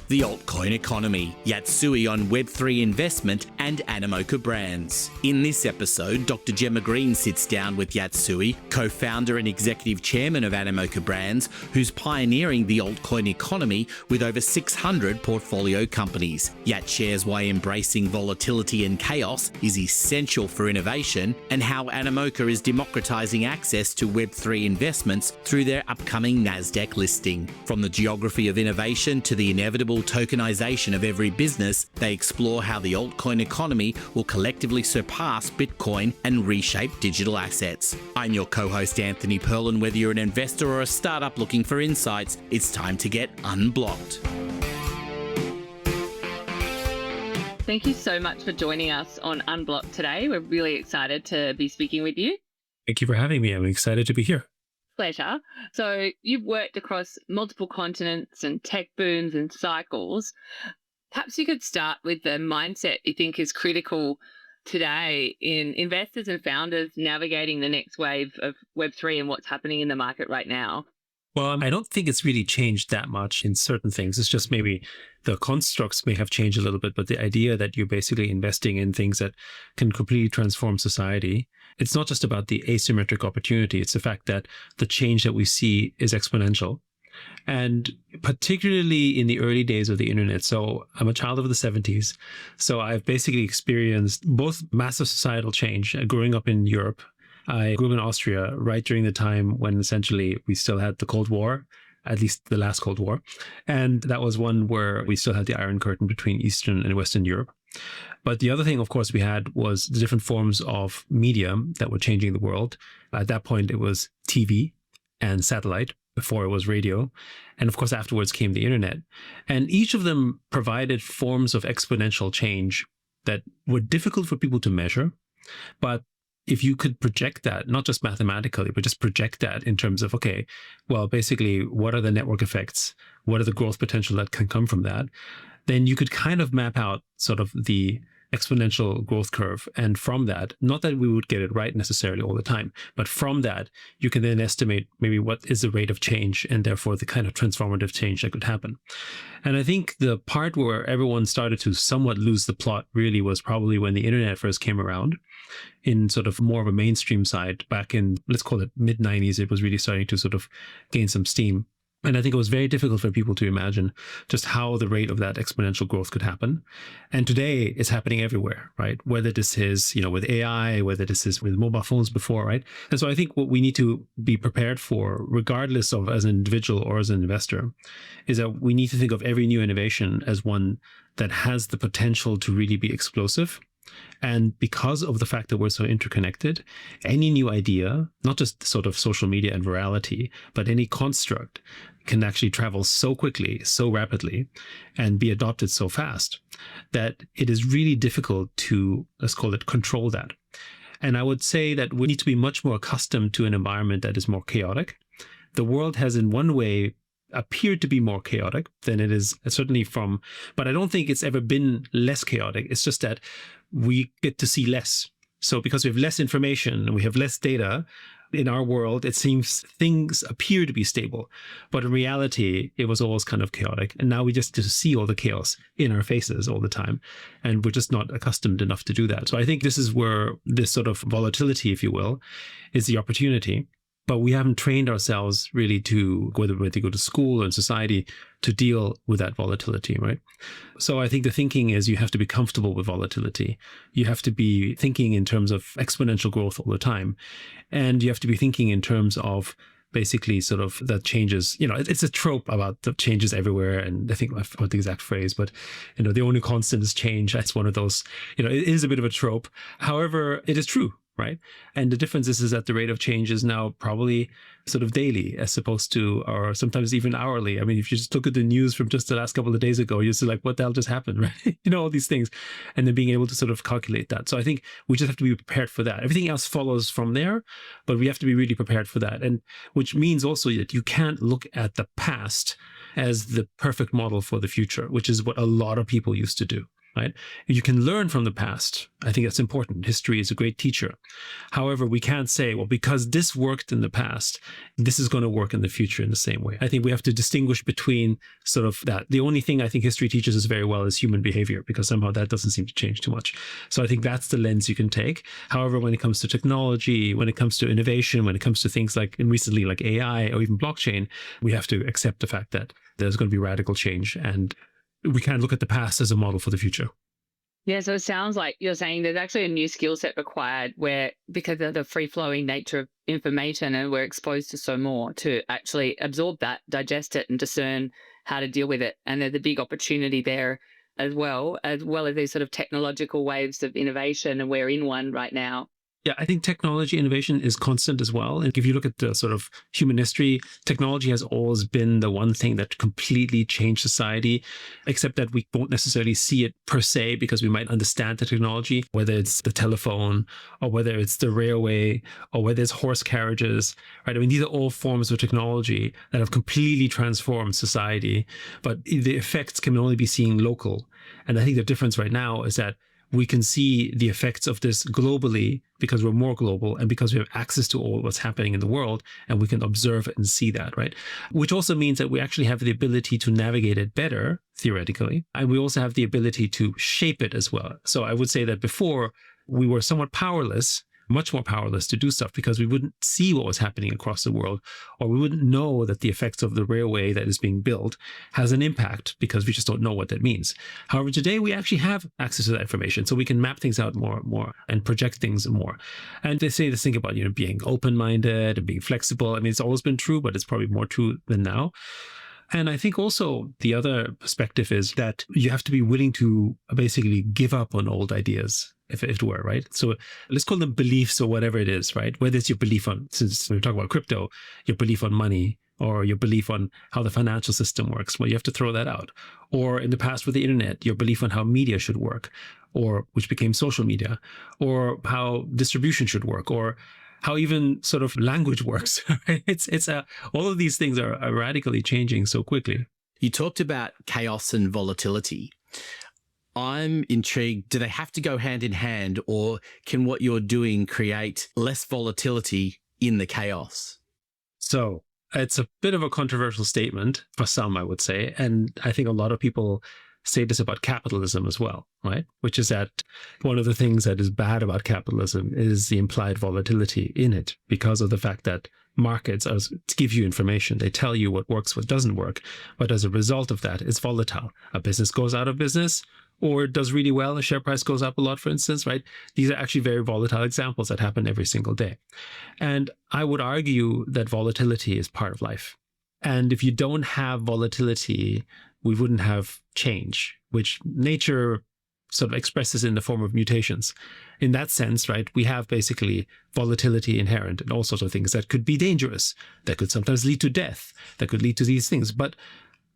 the altcoin economy, Yat Siu on Web3 investment, and Animoca Brands. In this episode, Dr. Gemma Green sits down with Yat Siu, co-founder and executive chairman of Animoca Brands, who's pioneering the altcoin economy with over 600 portfolio companies. Yat shares why embracing volatility and chaos is essential for innovation and how Animoca is democratizing access to Web3 investments through their upcoming NASDAQ listing. From the geography of innovation to the inevitable tokenization of every business, they explore how the altcoin economy will collectively surpass Bitcoin and reshape digital assets. I'm your co-host Anthony Pearl, and whether you're an investor or a startup looking for insights, it's time to get unblocked. Thank you so much for joining us on Unblock'd today. We're really excited to be speaking with you. Thank you for having me. I'm excited to be here. Pleasure. So you've worked across multiple continents and tech booms and cycles. Perhaps you could start with the mindset you think is critical today in investors and founders navigating the next wave of Web3 and what's happening in the market right now. Well, I don't think it's really changed that much in certain things. It's just maybe the constructs may have changed a little bit, but the idea that you're basically investing in things that can completely transform society, it's not just about the asymmetric opportunity. It's the fact that the change that we see is exponential. And particularly in the early days of the internet. So I'm a child of the 70s. So I've basically experienced both massive societal change growing up in Europe. I grew up in Austria right during the time when essentially we still had the Cold War, at least the last Cold War. And that was one where we still had the Iron Curtain between Eastern and Western Europe. But the other thing, of course, we had was the different forms of media that were changing the world. At that point, it was TV and satellite. Before it was radio. And of course, afterwards came the internet. And each of them provided forms of exponential change that were difficult for people to measure. But if you could project that, not just mathematically, but just project that in terms of, okay, well, basically, what are the network effects? What are the growth potential that can come from that? Then you could kind of map out sort of the exponential growth curve. And from that, not that we would get it right necessarily all the time, but from that, you can then estimate maybe what is the rate of change and therefore the kind of transformative change that could happen. And I think the part where everyone started to somewhat lose the plot really was probably when the internet first came around in sort of more of a mainstream side back in, let's call it mid 90s. It was really starting to sort of gain some steam. And I think it was very difficult for people to imagine just how the rate of that exponential growth could happen. And today it's happening everywhere, right? Whether this is, with AI, whether this is with mobile phones before, right? And so I think what we need to be prepared for, regardless of as an individual or as an investor, is that we need to think of every new innovation as one that has the potential to really be explosive. And because of the fact that we're so interconnected, any new idea, not just sort of social media and virality, but any construct can actually travel so quickly, so rapidly, and be adopted so fast that it is really difficult to, let's call it, control that. And I would say that we need to be much more accustomed to an environment that is more chaotic. The world has in one way appeared to be more chaotic than it is certainly but I don't think it's ever been less chaotic. It's just that we get to see less. So because we have less information and we have less data in our world, it seems things appear to be stable, but in reality, it was always kind of chaotic. And now we just see all the chaos in our faces all the time. And we're just not accustomed enough to do that. So I think this is where this sort of volatility, if you will, is the opportunity. But we haven't trained ourselves really to, whether they go to school or in society, to deal with that volatility, right? So I think the thinking is you have to be comfortable with volatility. You have to be thinking in terms of exponential growth all the time. And you have to be thinking in terms of basically sort of the changes, it's a trope about the changes everywhere. And I think I forgot the exact phrase, but, the only constant is change. That's one of those, it is a bit of a trope. However, it is true. Right. And the difference is that the rate of change is now probably sort of daily as opposed to, or sometimes even hourly. I mean, if you just look at the news from just the last couple of days ago, you're just like, what the hell just happened? Right. All these things. And then being able to sort of calculate that. So I think we just have to be prepared for that. Everything else follows from there, but we have to be really prepared for that. And which means also that you can't look at the past as the perfect model for the future, which is what a lot of people used to do. right? You can learn from the past. I think that's important. History is a great teacher. However, we can't say, well, because this worked in the past, this is going to work in the future in the same way. I think we have to distinguish between sort of that. The only thing I think history teaches us very well is human behavior, because somehow that doesn't seem to change too much. So I think that's the lens you can take. However, when it comes to technology, when it comes to innovation, when it comes to things like, and recently like AI or even blockchain, we have to accept the fact that there's going to be radical change, and we can't look at the past as a model for the future. Yeah, so it sounds like you're saying there's actually a new skill set required where, because of the free-flowing nature of information and we're exposed to so more, to actually absorb that, digest it, and discern how to deal with it. And there's a big opportunity there as well as these sort of technological waves of innovation, and we're in one right now. Yeah, I think technology innovation is constant as well. And if you look at the sort of human history, technology has always been the one thing that completely changed society, except that we won't necessarily see it per se because we might understand the technology, whether it's the telephone or whether it's the railway or whether it's horse carriages, right? I mean, these are all forms of technology that have completely transformed society, but the effects can only be seen local. And I think the difference right now is that we can see the effects of this globally because we're more global and because we have access to all what's happening in the world, and we can observe it and see that, right? Which also means that we actually have the ability to navigate it better, theoretically, and we also have the ability to shape it as well. So I would say that before we were somewhat powerless, much more powerless to do stuff because we wouldn't see what was happening across the world, or we wouldn't know that the effects of the railway that is being built has an impact because we just don't know what that means. However, today we actually have access to that information, so we can map things out more and project things more. And they say this thing about, being open-minded and being flexible. I mean, it's always been true, but it's probably more true than now. And I think also the other perspective is that you have to be willing to basically give up on old ideas, if it were, right? So let's call them beliefs or whatever it is, right? Whether it's your belief on, since we talk about crypto, your belief on money or your belief on how the financial system works, well, you have to throw that out. Or in the past with the internet, your belief on how media should work, or which became social media, or how distribution should work, or how even sort of language works. All of these things are radically changing so quickly. You talked about chaos and volatility. I'm intrigued. Do they have to go hand in hand, or can what you're doing create less volatility in the chaos? So it's a bit of a controversial statement for some, I would say. And I think a lot of people say this about capitalism as well, right? Which is that one of the things that is bad about capitalism is the implied volatility in it, because of the fact that markets give you information. They tell you what works, what doesn't work. But as a result of that, it's volatile. A business goes out of business or it does really well. A share price goes up a lot, for instance, right? These are actually very volatile examples that happen every single day. And I would argue that volatility is part of life. And if you don't have volatility, we wouldn't have change, which nature sort of expresses in the form of mutations. In that sense, right, we have basically volatility inherent in all sorts of things that could be dangerous, that could sometimes lead to death, that could lead to these things. But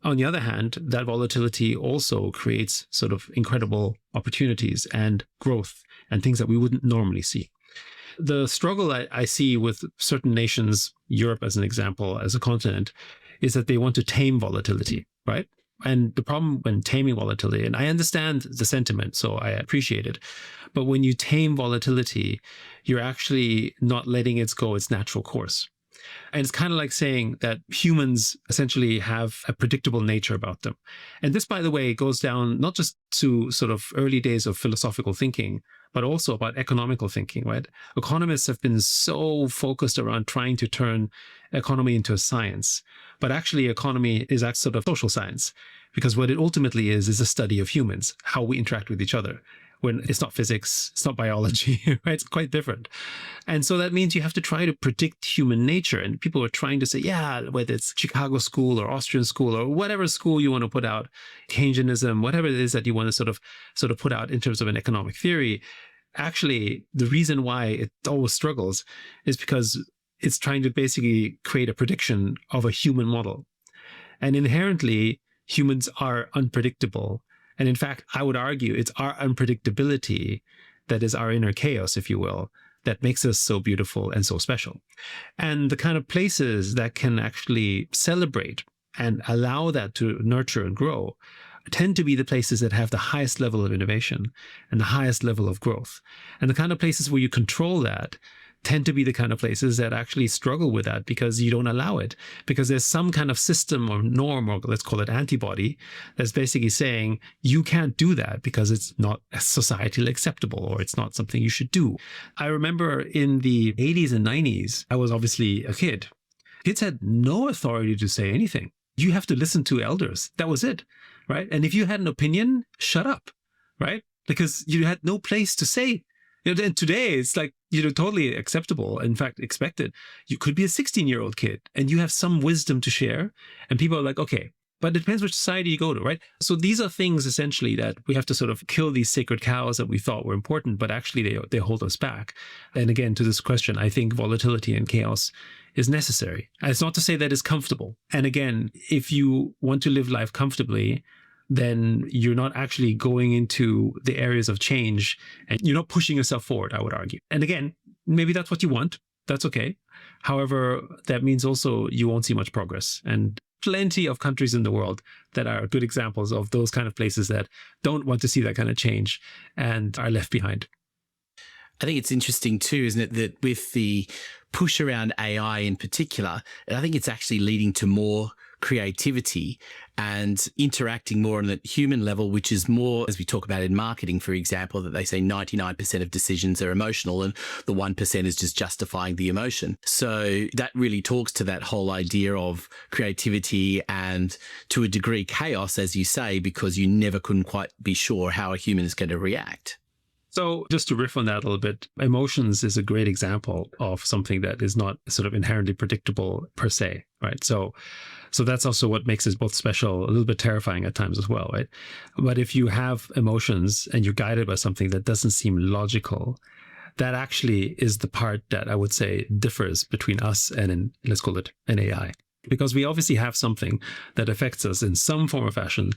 on the other hand, that volatility also creates sort of incredible opportunities and growth and things that we wouldn't normally see. The struggle I see with certain nations, Europe as an example, as a continent, is that they want to tame volatility, right? And the problem when taming volatility, and I understand the sentiment, so I appreciate it, but when you tame volatility, you're actually not letting it go its natural course. And it's kind of like saying that humans essentially have a predictable nature about them. And this, by the way, goes down not just to sort of early days of philosophical thinking, but also about economical thinking, right? Economists have been so focused around trying to turn economy into a science. But actually, economy is a sort of social science, because what it ultimately is a study of humans, how we interact with each other. When it's not physics, it's not biology, right? It's quite different. And so that means you have to try to predict human nature. And people are trying to say, yeah, whether it's Chicago school or Austrian school or whatever school you want to put out, Keynesianism, whatever it is that you want to sort of put out in terms of an economic theory, actually, the reason why it always struggles is because it's trying to basically create a prediction of a human model. And inherently, humans are unpredictable. And in fact, I would argue it's our unpredictability that is our inner chaos, if you will, that makes us so beautiful and so special. And the kind of places that can actually celebrate and allow that to nurture and grow tend to be the places that have the highest level of innovation and the highest level of growth. And the kind of places where you control that tend to be the kind of places that actually struggle with that because you don't allow it, because there's some kind of system or norm, or let's call it antibody, that's basically saying you can't do that because it's not societally acceptable or it's not something you should do. I remember in the 80s and 90s, I was obviously a kid. Kids had no authority to say anything. You have to listen to elders. That was it, right? And if you had an opinion, shut up, right? Because you had no place to say. And today it's like, totally acceptable. In fact, expected. You could be a 16-year-old kid and you have some wisdom to share. And people are like, okay, but it depends which society you go to, right? So these are things essentially that we have to sort of kill these sacred cows that we thought were important, but actually they hold us back. And again, to this question, I think volatility and chaos is necessary. And it's not to say that it's comfortable. And again, if you want to live life comfortably, then you're not actually going into the areas of change and you're not pushing yourself forward, I would argue. And again, maybe that's what you want. That's okay. However, that means also you won't see much progress. And plenty of countries in the world that are good examples of those kind of places that don't want to see that kind of change and are left behind. I think it's interesting too, isn't it, that with the push around AI in particular, I think it's actually leading to more creativity and interacting more on the human level, which is more, as we talk about in marketing, for example, that they say 99% of decisions are emotional and the 1% is just justifying the emotion. So that really talks to that whole idea of creativity and, to a degree, chaos, as you say, because you never couldn't quite be sure how a human is going to react. So just to riff on that a little bit, emotions is a great example of something that is not sort of inherently predictable per se, right? So that's also what makes it both special, a little bit terrifying at times as well, right? But if you have emotions and you're guided by something that doesn't seem logical, that actually is the part that I would say differs between us and let's call it an AI. Because we obviously have something that affects us in some form or fashion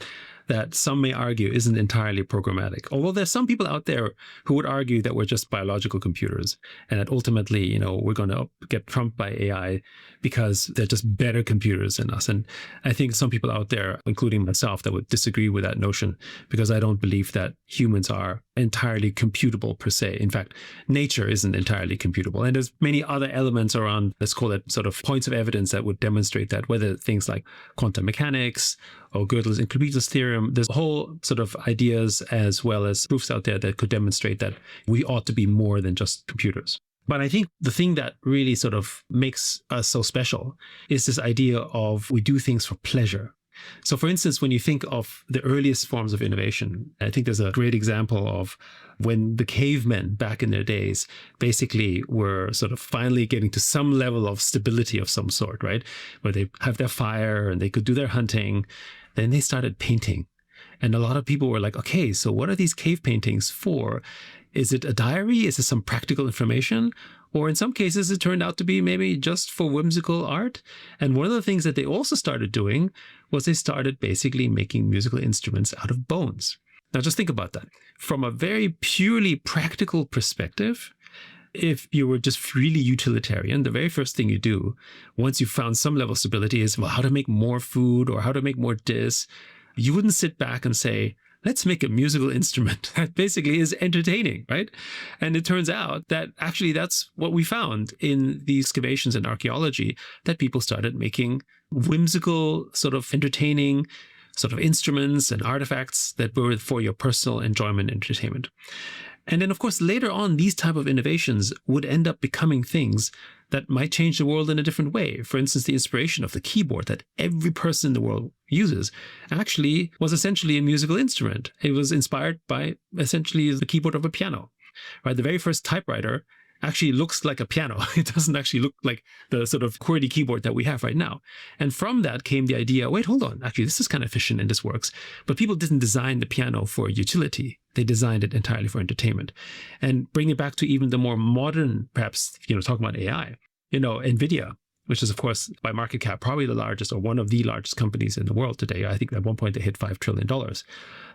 that some may argue isn't entirely programmatic. Although there's some people out there who would argue that we're just biological computers and that ultimately, we're going to get trumped by AI because they're just better computers than us. And I think some people out there, including myself, that would disagree with that notion because I don't believe that humans are entirely computable per se. In fact, nature isn't entirely computable. And there's many other elements around, let's call it sort of points of evidence that would demonstrate that, whether things like quantum mechanics or Gödel's incompleteness theorem, there's a whole sort of ideas as well as proofs out there that could demonstrate that we ought to be more than just computers. But I think the thing that really sort of makes us so special is this idea of we do things for pleasure. So for instance, when you think of the earliest forms of innovation, I think there's a great example of when the cavemen back in their days basically were sort of finally getting to some level of stability of some sort, right? Where they have their fire and they could do their hunting. Then they started painting. And a lot of people were like, okay, so what are these cave paintings for? Is it a diary? Is it some practical information? Or in some cases, it turned out to be maybe just for whimsical art. And one of the things that they also started doing was they started basically making musical instruments out of bones. Now, just think about that. From a very purely practical perspective, if you were just really utilitarian, the very first thing you do once you've found some level of stability is, well, how to make more food or how to make more this. You wouldn't sit back and say, let's make a musical instrument that basically is entertaining, right? And it turns out that actually that's what we found in the excavations in archaeology, that people started making whimsical, sort of entertaining sort of instruments and artifacts that were for your personal enjoyment and entertainment. And then, of course, later on, these type of innovations would end up becoming things that might change the world in a different way. For instance, the inspiration of the keyboard that every person in the world uses actually was essentially a musical instrument. It was inspired by essentially the keyboard of a piano, right? The very first typewriter actually looks like a piano. It doesn't actually look like the sort of QWERTY keyboard that we have right now. And from that came the idea, wait, hold on, actually, this is kind of efficient and this works. But people didn't design the piano for utility. They designed it entirely for entertainment. And bring it back to even the more modern, perhaps, talking about AI, NVIDIA, which is, of course, by market cap, probably the largest or one of the largest companies in the world today. I think at one point they hit $5 trillion.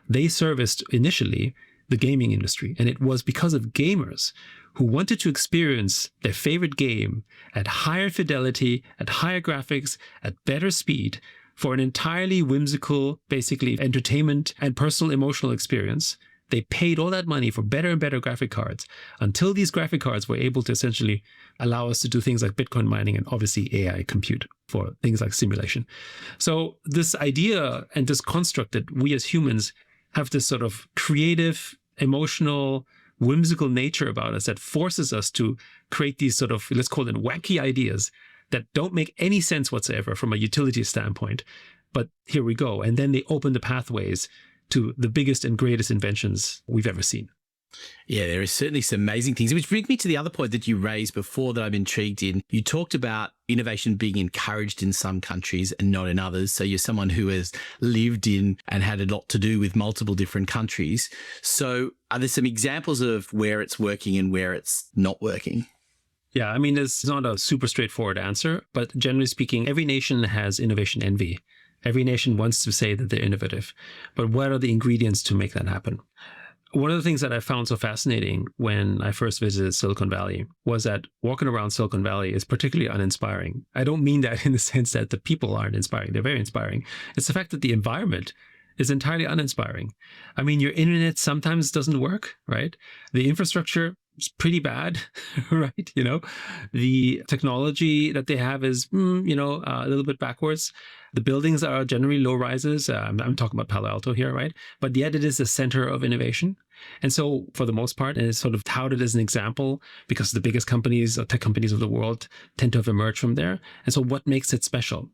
They serviced initially the gaming industry. And it was because of gamers who wanted to experience their favorite game at higher fidelity, at higher graphics, at better speed, for an entirely whimsical, basically entertainment and personal emotional experience. They paid all that money for better and better graphic cards until these graphic cards were able to essentially allow us to do things like Bitcoin mining and obviously AI compute for things like simulation. So this idea and this construct that we as humans have this sort of creative, emotional, whimsical nature about us that forces us to create these sort of, let's call it wacky ideas that don't make any sense whatsoever from a utility standpoint. But here we go. And then they open the pathways to the biggest and greatest inventions we've ever seen. Yeah, there is certainly some amazing things, which brings me to the other point that you raised before that I'm intrigued in. You talked about innovation being encouraged in some countries and not in others. So you're someone who has lived in and had a lot to do with multiple different countries. So are there some examples of where it's working and where it's not working? Yeah, I mean, it's not a super straightforward answer, but generally speaking, every nation has innovation envy. Every nation wants to say that they're innovative, but what are the ingredients to make that happen? One of the things that I found so fascinating when I first visited Silicon Valley was that walking around Silicon Valley is particularly uninspiring. I don't mean that in the sense that the people aren't inspiring. They're very inspiring. It's the fact that the environment is entirely uninspiring. I mean, your internet sometimes doesn't work, right? The infrastructure is pretty bad, right? The technology that they have is, a little bit backwards. The buildings are generally low rises. I'm talking about Palo Alto here, right? But yet it is the center of innovation. And so for the most part, and it's sort of touted as an example because the biggest companies, tech companies of the world tend to have emerged from there. And so what makes it special?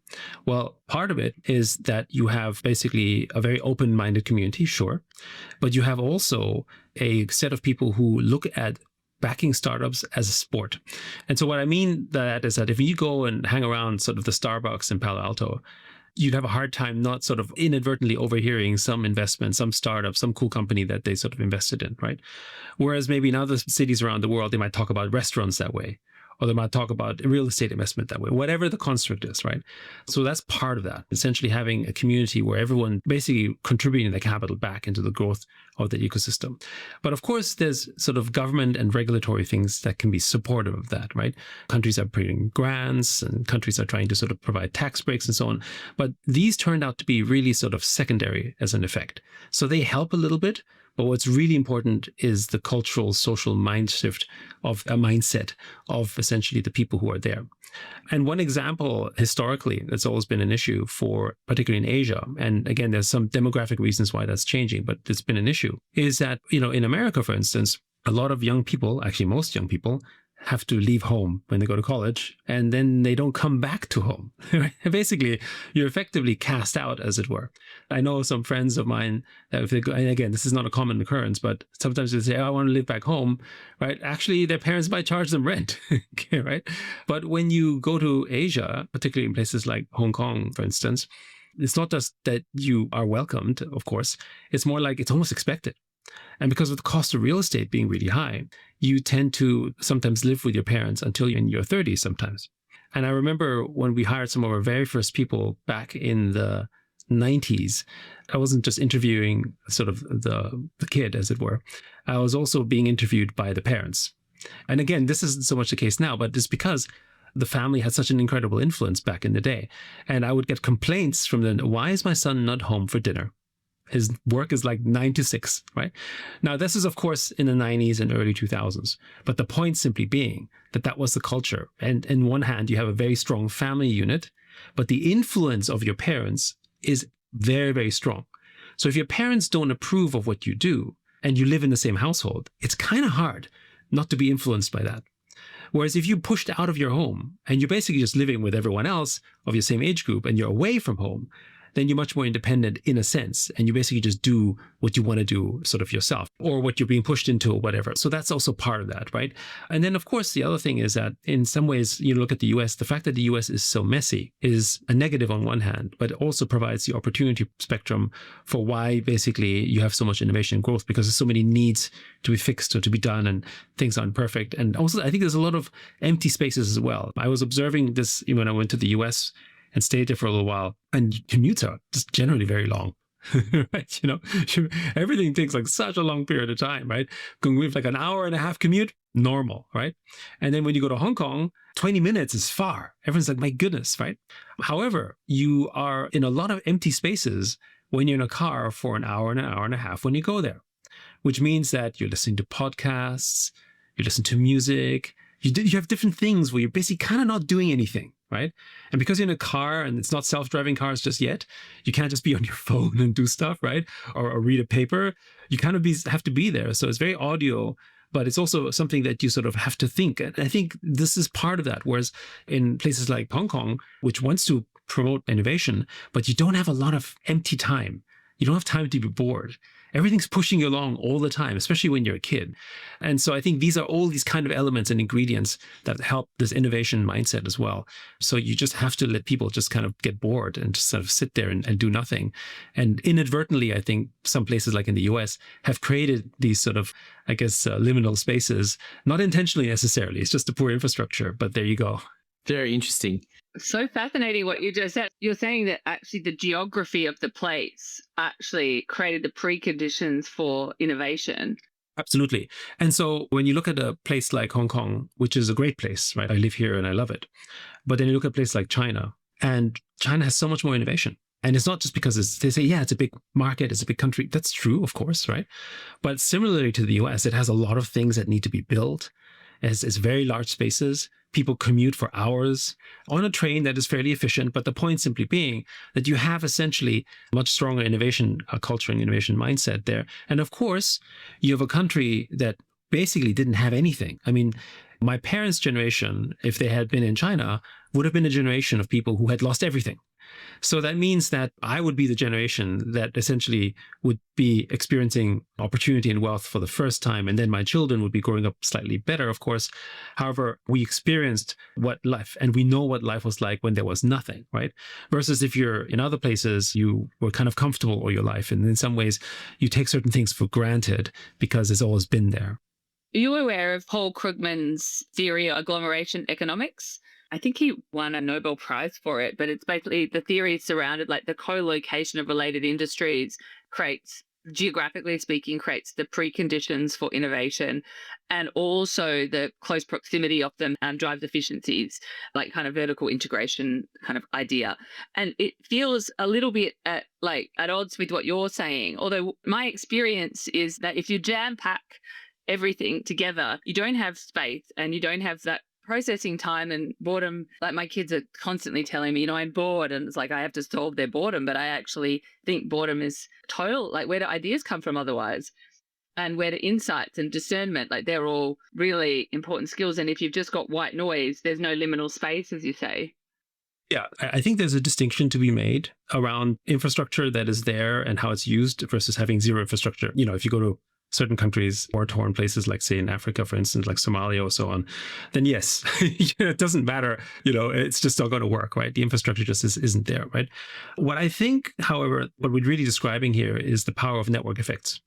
Well, part of it is that you have basically a very open-minded community, sure. But you have also a set of people who look at backing startups as a sport. And so what I mean that is that if you go and hang around sort of the Starbucks in Palo Alto, you'd have a hard time not sort of inadvertently overhearing some investment, some startup, some cool company that they sort of invested in, right? Whereas maybe in other cities around the world, they might talk about restaurants that way, or they might talk about real estate investment that way, whatever the construct is, right? So that's part of that, essentially having a community where everyone basically contributing their capital back into the growth of the ecosystem. But of course, there's sort of government and regulatory things that can be supportive of that, right? Countries are putting grants and countries are trying to sort of provide tax breaks and so on. But these turned out to be really sort of secondary as an effect. So they help a little bit. But what's really important is the cultural, social mind shift of a mindset of essentially the people who are there. And one example historically that's always been an issue for, particularly in Asia, and again, there's some demographic reasons why that's changing, but it's been an issue, is that, in America, for instance, a lot of young people, actually most young people, have to leave home when they go to college, and then they don't come back to home. Basically, you're effectively cast out, as it were. I know some friends of mine that if they go, and again, this is not a common occurrence, but sometimes they say, I want to live back home, right? Actually, their parents might charge them rent, okay, right? But when you go to Asia, particularly in places like Hong Kong, for instance, it's not just that you are welcomed, of course, it's more like it's almost expected. And because of the cost of real estate being really high, you tend to sometimes live with your parents until you're in your 30s sometimes. And I remember when we hired some of our very first people back in the 90s, I wasn't just interviewing sort of the kid, as it were. I was also being interviewed by the parents. And again, this isn't so much the case now, but it's because the family had such an incredible influence back in the day. And I would get complaints from them, why is my son not home for dinner? His work is like 9 to 6, right? Now, this is, of course, in the 90s and early 2000s. But the point simply being that that was the culture. And in one hand, you have a very strong family unit, but the influence of your parents is very, very strong. So if your parents don't approve of what you do and you live in the same household, it's kind of hard not to be influenced by that. Whereas if you're pushed out of your home and you're basically just living with everyone else of your same age group and you're away from home, then you're much more independent in a sense. And you basically just do what you want to do sort of yourself or what you're being pushed into or whatever. So that's also part of that, right? And then, of course, the other thing is that in some ways, you look at the US, the fact that the US is so messy is a negative on one hand, but it also provides the opportunity spectrum for why basically you have so much innovation and growth because there's so many needs to be fixed or to be done and things aren't perfect. And also, I think there's a lot of empty spaces as well. I was observing this when I went to the US and stayed there for a little while. And commutes are just generally very long. right? Everything takes like such a long period of time, right? Going with like an hour and a half commute, normal, right? And then when you go to Hong Kong, 20 minutes is far. Everyone's like, my goodness, right? However, you are in a lot of empty spaces when you're in a car for an hour and a half when you go there, which means that you're listening to podcasts, you listen to music, you have different things where you're basically kind of not doing anything, right? And because you're in a car and it's not self-driving cars just yet, you can't just be on your phone and do stuff, right? Or read a paper. You kind of have to be there. So it's very audio, but it's also something that you sort of have to think. And I think this is part of that. Whereas in places like Hong Kong, which wants to promote innovation, but you don't have a lot of empty time. You don't have time to be bored. Everything's pushing you along all the time, especially when you're a kid. And so I think these are all these kind of elements and ingredients that help this innovation mindset as well. So you just have to let people just kind of get bored and just sort of sit there and do nothing. And inadvertently, I think some places like in the US have created these sort of, I guess, liminal spaces, not intentionally necessarily. It's just a poor infrastructure, but there you go. Very interesting. So fascinating what you just said. You're saying that actually the geography of the place actually created the preconditions for innovation. Absolutely. And so when you look at a place like Hong Kong, which is a great place, right? I live here and I love it. But then you look at a place like China, and China has so much more innovation. And it's not just because they say, yeah, it's a big market, it's a big country. That's true, of course, right? But similarly to the US, it has a lot of things that need to be built. It's very large spaces. People commute for hours on a train that is fairly efficient. But the point simply being that you have essentially much stronger innovation culture and innovation mindset there. And of course, you have a country that basically didn't have anything. I mean, my parents' generation, if they had been in China, would have been a generation of people who had lost everything. So that means that I would be the generation that essentially would be experiencing opportunity and wealth for the first time. And then my children would be growing up slightly better, of course. However, we experienced what life, and we know what life was like when there was nothing, right? Versus if you're in other places, you were kind of comfortable all your life. And in some ways, you take certain things for granted because it's always been there. Are you aware of Paul Krugman's theory of agglomeration economics? I think he won a Nobel Prize for it, but it's basically the theory surrounded like the co-location of related industries creates, geographically speaking, creates the preconditions for innovation, and also the close proximity of them drives efficiencies, like kind of vertical integration kind of idea. And it feels a little bit at odds with what you're saying, although my experience is that if you jam pack everything together, you don't have space and you don't have that processing time and boredom. Like my kids are constantly telling me, I'm bored, and it's like I have to solve their boredom, but I actually think boredom is total, like where do ideas come from otherwise? And where do insights and discernment, like they're all really important skills. And if you've just got white noise, there's no liminal space, as you say. Yeah, I think there's a distinction to be made around infrastructure that is there and how it's used versus having zero infrastructure. If you go to certain countries, war-torn places like, say, in Africa, for instance, like Somalia or so on, then yes, it doesn't matter. It's just not going to work, right? The infrastructure just isn't there, right? What I think, however, what we're really describing here is the power of network effects.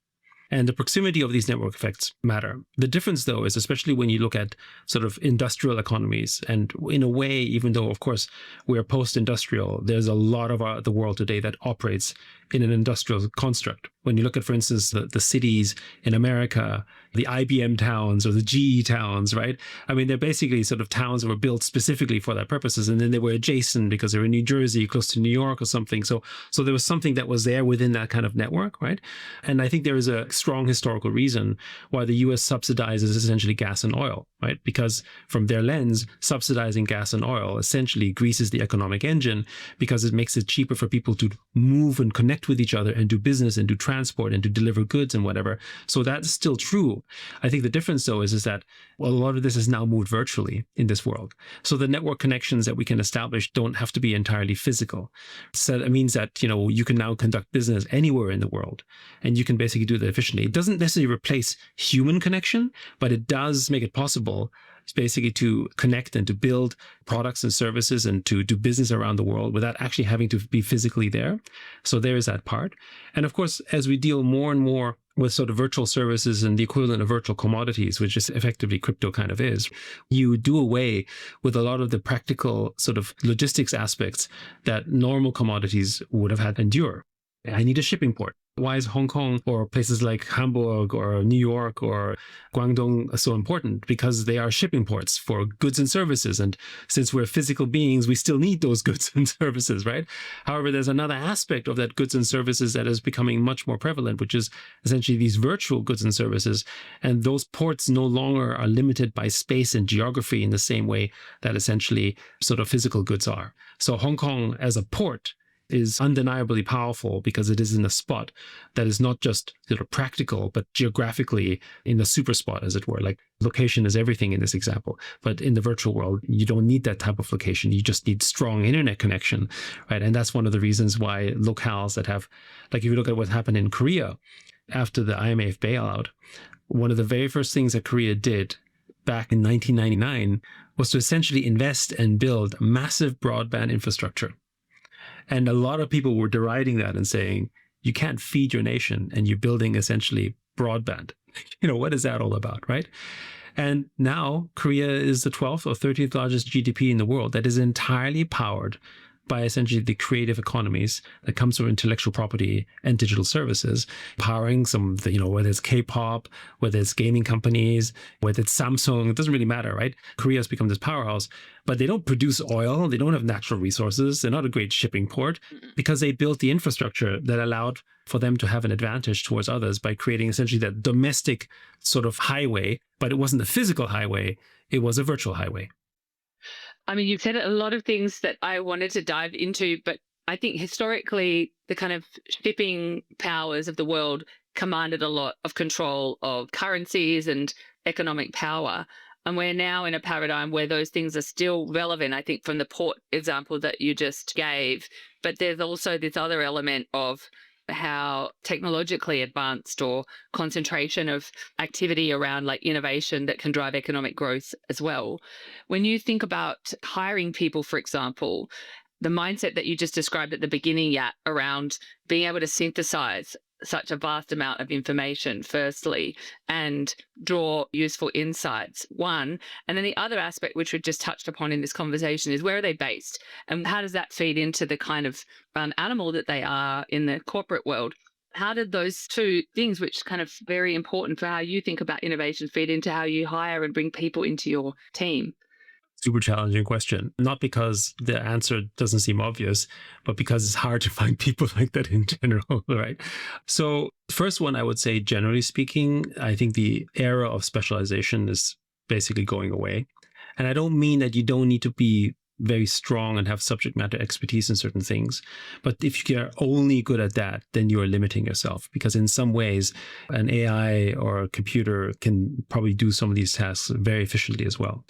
And the proximity of these network effects matter. The difference, though, is especially when you look at sort of industrial economies. And in a way, even though, of course, we're post-industrial, there's a lot of the world today that operates in an industrial construct. When you look at, for instance, the cities in America, the IBM towns or the GE towns, right? I mean, they're basically sort of towns that were built specifically for that purposes. And then they were adjacent because they were in New Jersey, close to New York or something. So there was something that was there within that kind of network, right? And I think there is a strong historical reason why the US subsidizes essentially gas and oil, right? Because from their lens, subsidizing gas and oil essentially greases the economic engine because it makes it cheaper for people to move and connect with each other and do business and do transport and to deliver goods and whatever. So that's still true. I think the difference, though, is that a lot of this is now moved virtually in this world. So the network connections that we can establish don't have to be entirely physical. So that means that, you can now conduct business anywhere in the world and you can basically do that efficiently. It doesn't necessarily replace human connection, but it does make it possible basically to connect and to build products and services and to do business around the world without actually having to be physically there. So there is that part. And of course, as we deal more and more with sort of virtual services and the equivalent of virtual commodities, which is effectively crypto kind of is, you do away with a lot of the practical sort of logistics aspects that normal commodities would have had to endure. I need a shipping port. Why is Hong Kong or places like Hamburg or New York or Guangdong so important? Because they are shipping ports for goods and services. And since we're physical beings, we still need those goods and services, right? However, there's another aspect of that goods and services that is becoming much more prevalent, which is essentially these virtual goods and services. And those ports no longer are limited by space and geography in the same way that essentially sort of physical goods are. So Hong Kong as a port is undeniably powerful because it is in a spot that is not just sort of practical, but geographically in a super spot, as it were. Like location is everything in this example. But in the virtual world, you don't need that type of location. You just need strong internet connection, right? And that's one of the reasons why locales that have, like if you look at what happened in Korea after the IMF bailout, one of the very first things that Korea did back in 1999 was to essentially invest and build massive broadband infrastructure. And a lot of people were deriding that and saying, you can't feed your nation and you're building essentially broadband. What is that all about, right? And now Korea is the 12th or 13th largest GDP in the world that is entirely powered by essentially the creative economies that comes from intellectual property and digital services, powering some of the, whether it's K-pop, whether it's gaming companies, whether it's Samsung, it doesn't really matter, right? Korea has become this powerhouse, but they don't produce oil. They don't have natural resources. They're not a great shipping port because they built the infrastructure that allowed for them to have an advantage towards others by creating essentially that domestic sort of highway, but it wasn't a physical highway. It was a virtual highway. I mean, you've said a lot of things that I wanted to dive into, but I think historically the kind of shipping powers of the world commanded a lot of control of currencies and economic power. And we're now in a paradigm where those things are still relevant, I think, from the port example that you just gave. But there's also this other element of how technologically advanced or concentration of activity around like innovation that can drive economic growth as well. When you think about hiring people, for example, the mindset that you just described at the beginning, Yat, around being able to synthesize such a vast amount of information, firstly, and draw useful insights, one. And then the other aspect, which we've just touched upon in this conversation, is where are they based? And how does that feed into the kind of animal that they are in the corporate world? How did those two things, which kind of very important for how you think about innovation, feed into how you hire and bring people into your team? Super challenging question. Not because the answer doesn't seem obvious, but because it's hard to find people like that in general, right? So first one, I would say, generally speaking, I think the era of specialization is basically going away. And I don't mean that you don't need to be very strong and have subject matter expertise in certain things. But if you're only good at that, then you are limiting yourself, because in some ways, an AI or a computer can probably do some of these tasks very efficiently as well.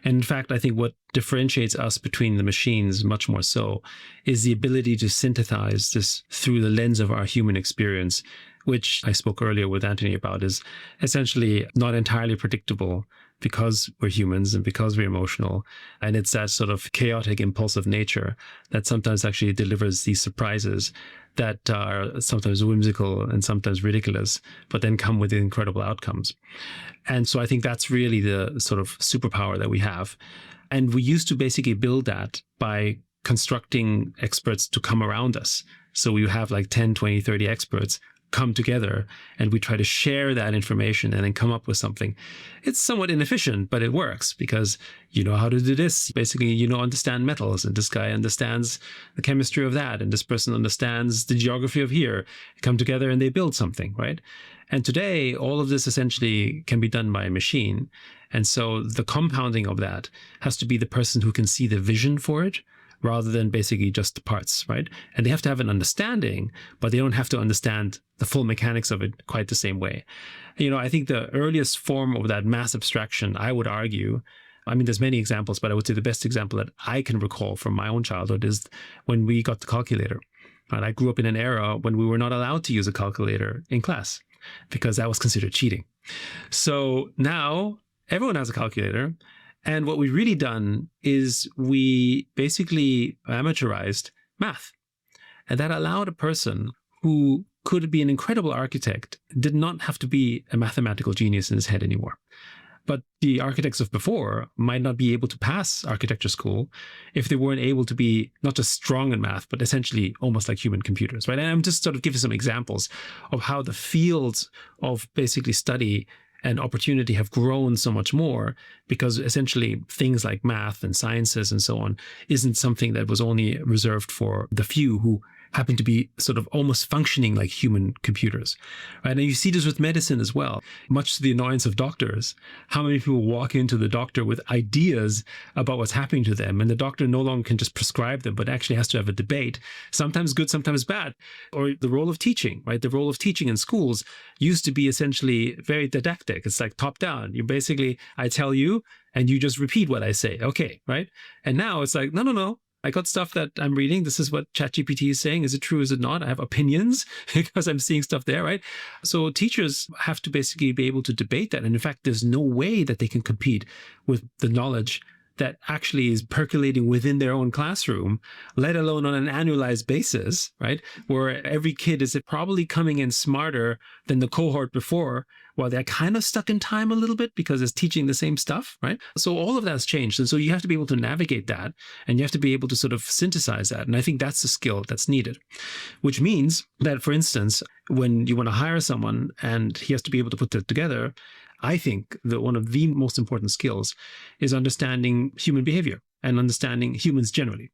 And in fact, I think what differentiates us between the machines much more so is the ability to synthesize this through the lens of our human experience, which I spoke earlier with Anthony about, is essentially not entirely predictable because we're humans and because we're emotional. And it's that sort of chaotic, impulsive nature that sometimes actually delivers these surprises that are sometimes whimsical and sometimes ridiculous, but then come with incredible outcomes. And so I think that's really the sort of superpower that we have. And we used to basically build that by constructing experts to come around us. So we have like 10, 20, 30 experts come together and we try to share that information and then come up with something. It's somewhat inefficient, but it works because you know how to do this. Basically, understand metals, and this guy understands the chemistry of that, and this person understands the geography of here. They come together and they build something, right? And today, all of this essentially can be done by a machine. And so the compounding of that has to be the person who can see the vision for it, rather than basically just the parts, right? And they have to have an understanding, but they don't have to understand the full mechanics of it quite the same way. I think the earliest form of that mass abstraction, I would argue, there's many examples, but I would say the best example that I can recall from my own childhood is when we got the calculator. And I grew up in an era when we were not allowed to use a calculator in class because that was considered cheating. So now everyone has a calculator. And what we've really done is we basically amateurized math. And that allowed a person who could be an incredible architect, did not have to be a mathematical genius in his head anymore. But the architects of before might not be able to pass architecture school if they weren't able to be not just strong in math, but essentially almost like human computers, right? And I'm just sort of giving some examples of how the fields of basically study and opportunity have grown so much more, because essentially things like math and sciences and so on isn't something that was only reserved for the few who happen to be sort of almost functioning like human computers, right? And you see this with medicine as well, much to the annoyance of doctors. How many people walk into the doctor with ideas about what's happening to them, and the doctor no longer can just prescribe them, but actually has to have a debate, sometimes good, sometimes bad. Or the role of teaching, right? The role of teaching in schools used to be essentially very didactic. It's like top down. You basically, I tell you, and you just repeat what I say. Okay, right? And now it's like, no. I got stuff that I'm reading. This is what ChatGPT is saying. Is it true? Is it not? I have opinions because I'm seeing stuff there, right? So teachers have to basically be able to debate that. And in fact, there's no way that they can compete with the knowledge that actually is percolating within their own classroom, let alone on an annualized basis, right? Where every kid is probably coming in smarter than the cohort before, while they're kind of stuck in time a little bit because it's teaching the same stuff, right? So all of that's changed. And so you have to be able to navigate that, and you have to be able to sort of synthesize that. And I think that's the skill that's needed, which means that, for instance, when you want to hire someone and he has to be able to put that together, I think that one of the most important skills is understanding human behavior and understanding humans generally.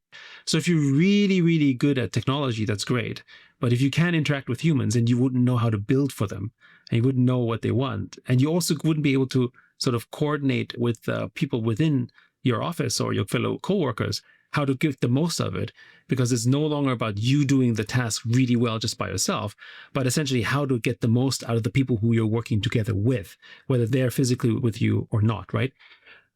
So if you're really, really good at technology, that's great. But if you can't interact with humans, and you wouldn't know how to build for them, and you wouldn't know what they want, and you also wouldn't be able to sort of coordinate with people within your office or your fellow coworkers, how to get the most of it, because it's no longer about you doing the task really well just by yourself, but essentially how to get the most out of the people who you're working together with, whether they're physically with you or not, right?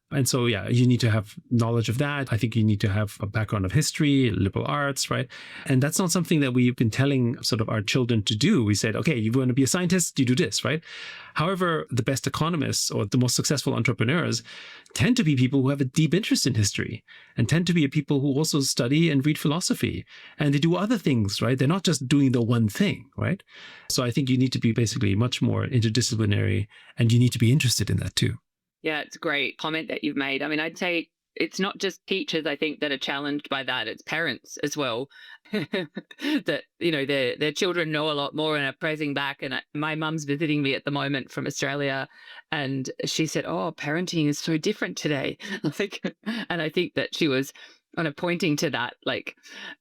And so, yeah, you need to have knowledge of that. I think you need to have a background of history, liberal arts, right? And that's not something that we've been telling sort of our children to do. We said, okay, you want to be a scientist, you do this, right? However, the best economists or the most successful entrepreneurs tend to be people who have a deep interest in history, and tend to be people who also study and read philosophy, and they do other things, right? They're not just doing the one thing, right? So I think you need to be basically much more interdisciplinary, and you need to be interested in that too. Yeah, it's a great comment that you've made. I mean, I'd say it's not just teachers, I think, that are challenged by that. It's parents as well. That, you know, their children know a lot more and are praising back. And my mum's visiting me at the moment from Australia, and she said, oh, parenting is so different today. And I think that she was kind of pointing to that. Like,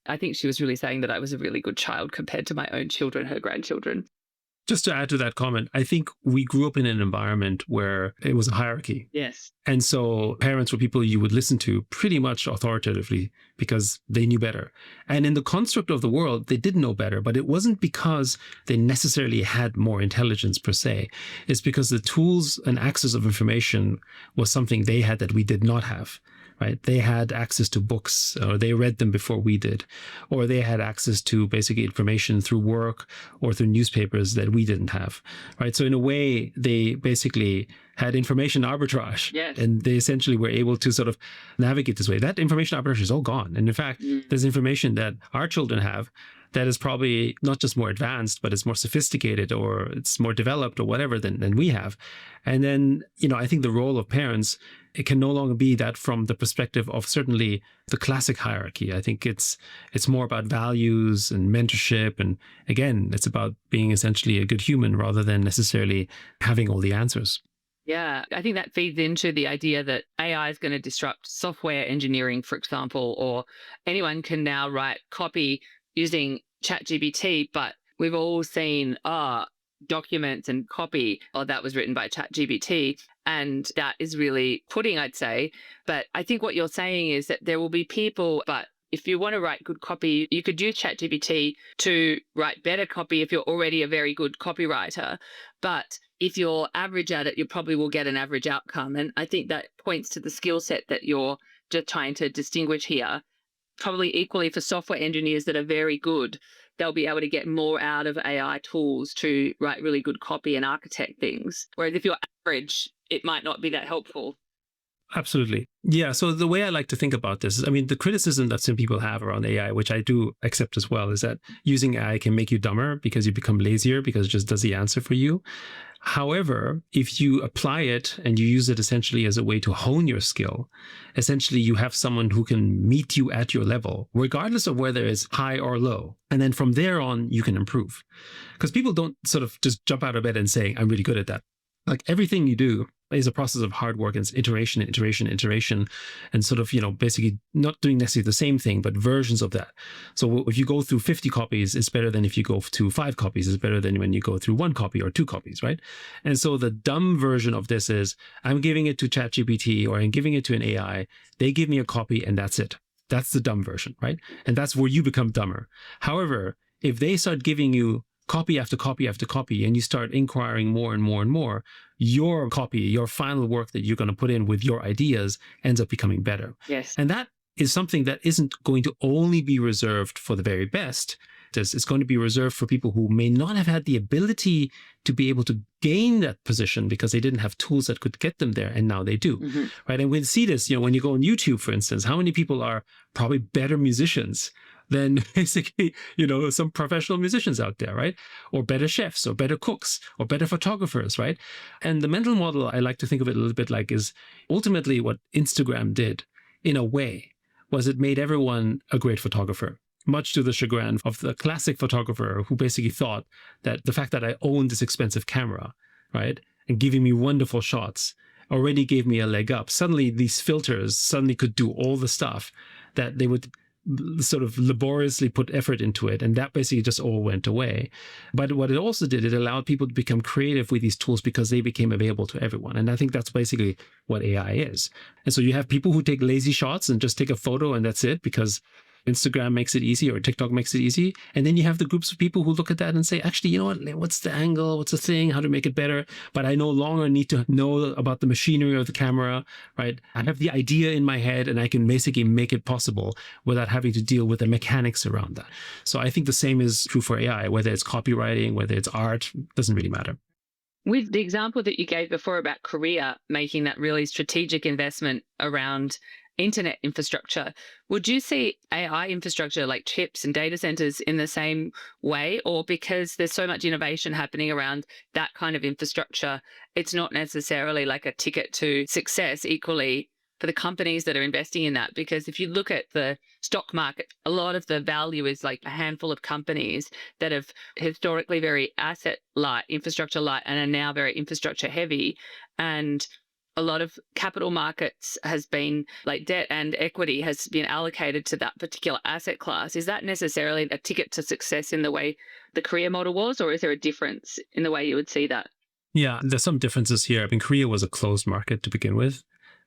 I think she was really saying that I was a really good child compared to my own children, her grandchildren. Just to add to that comment, I think we grew up in an environment where it was a hierarchy. Yes. And so parents were people you would listen to pretty much authoritatively because they knew better. And in the construct of the world, they did know better, but it wasn't because they necessarily had more intelligence per se. It's because the tools and access of information was something they had that we did not have. Right? They had access to books, or they read them before we did, or they had access to basically information through work or through newspapers that we didn't have, right? So in a way, they basically had information arbitrage. Yes. And they essentially were able to sort of navigate this way. That information arbitrage is all gone. And in fact, there's information that our children have that is probably not just more advanced, but it's more sophisticated, or it's more developed, or whatever than we have. And then, you know, I think the role of parents, it can no longer be that from the perspective of certainly the classic hierarchy. I think it's more about values and mentorship. And again, it's about being essentially a good human rather than necessarily having all the answers. Yeah, I think that feeds into the idea that AI is going to disrupt software engineering, for example, or anyone can now write copy using ChatGPT, but we've all seen documents and copy, that was written by ChatGPT, and that is really pudding, I'd say. But I think what you're saying is that there will be people, but if you want to write good copy, you could use ChatGPT to write better copy if you're already a very good copywriter. But if you're average at it, you probably will get an average outcome. And I think that points to the skill set that you're just trying to distinguish here. Probably equally for software engineers that are very good, they'll be able to get more out of AI tools to write really good copy and architect things. Whereas if you're average, it might not be that helpful. Absolutely. Yeah. So the way I like to think about this is, I mean, the criticism that some people have around AI, which I do accept as well, is that using AI can make you dumber because you become lazier because it just does the answer for you. However, if you apply it and you use it essentially as a way to hone your skill, essentially you have someone who can meet you at your level, regardless of whether it's high or low. And then from there on, you can improve. Because people don't sort of just jump out of bed and say, I'm really good at that. Like everything you do is a process of hard work and it's iteration, and sort of, basically not doing necessarily the same thing, but versions of that. So if you go through 50 copies, it's better than if you go to 5 copies. It's better than when you go through 1 copy or 2 copies, right? And so the dumb version of this is I'm giving it to ChatGPT or I'm giving it to an AI. They give me a copy and that's it. That's the dumb version, right? And that's where you become dumber. However, if they start giving you copy after copy after copy, and you start inquiring more and more and more, your copy, your final work that you're going to put in with your ideas ends up becoming better. Yes. And that is something that isn't going to only be reserved for the very best. It's going to be reserved for people who may not have had the ability to be able to gain that position because they didn't have tools that could get them there, and now they do, right? And we see this, when you go on YouTube, for instance, how many people are probably better musicians than basically, some professional musicians out there, right? Or better chefs, or better cooks, or better photographers, right? And the mental model, I like to think of it a little bit like, is ultimately what Instagram did, in a way, was it made everyone a great photographer, much to the chagrin of the classic photographer who basically thought that the fact that I owned this expensive camera, right, and giving me wonderful shots already gave me a leg up. Suddenly, these filters suddenly could do all the stuff that they would sort of laboriously put effort into it, and that basically just all went away. But what it also did, it allowed people to become creative with these tools because they became available to everyone. And I think that's basically what AI is. And so you have people who take lazy shots and just take a photo and that's it because Instagram makes it easy or TikTok makes it easy. And then you have the groups of people who look at that and say, actually, you know what? What's the angle? What's the thing? How to make it better? But I no longer need to know about the machinery of the camera, right? I have the idea in my head and I can basically make it possible without having to deal with the mechanics around that. So I think the same is true for AI, whether it's copywriting, whether it's art, doesn't really matter. With the example that you gave before about Korea making that really strategic investment around internet infrastructure, would you see AI infrastructure like chips and data centers in the same way? Or because there's so much innovation happening around that kind of infrastructure, it's not necessarily like a ticket to success equally for the companies that are investing in that? Because if you look at the stock market, a lot of the value is like a handful of companies that have historically very asset light, infrastructure light, and are now very infrastructure heavy. And a lot of capital markets has been like debt and equity has been allocated to that particular asset class. Is that necessarily a ticket to success in the way the Korea model was, or is there a difference in the way you would see that? Yeah, there's some differences here. I mean, Korea was a closed market to begin with,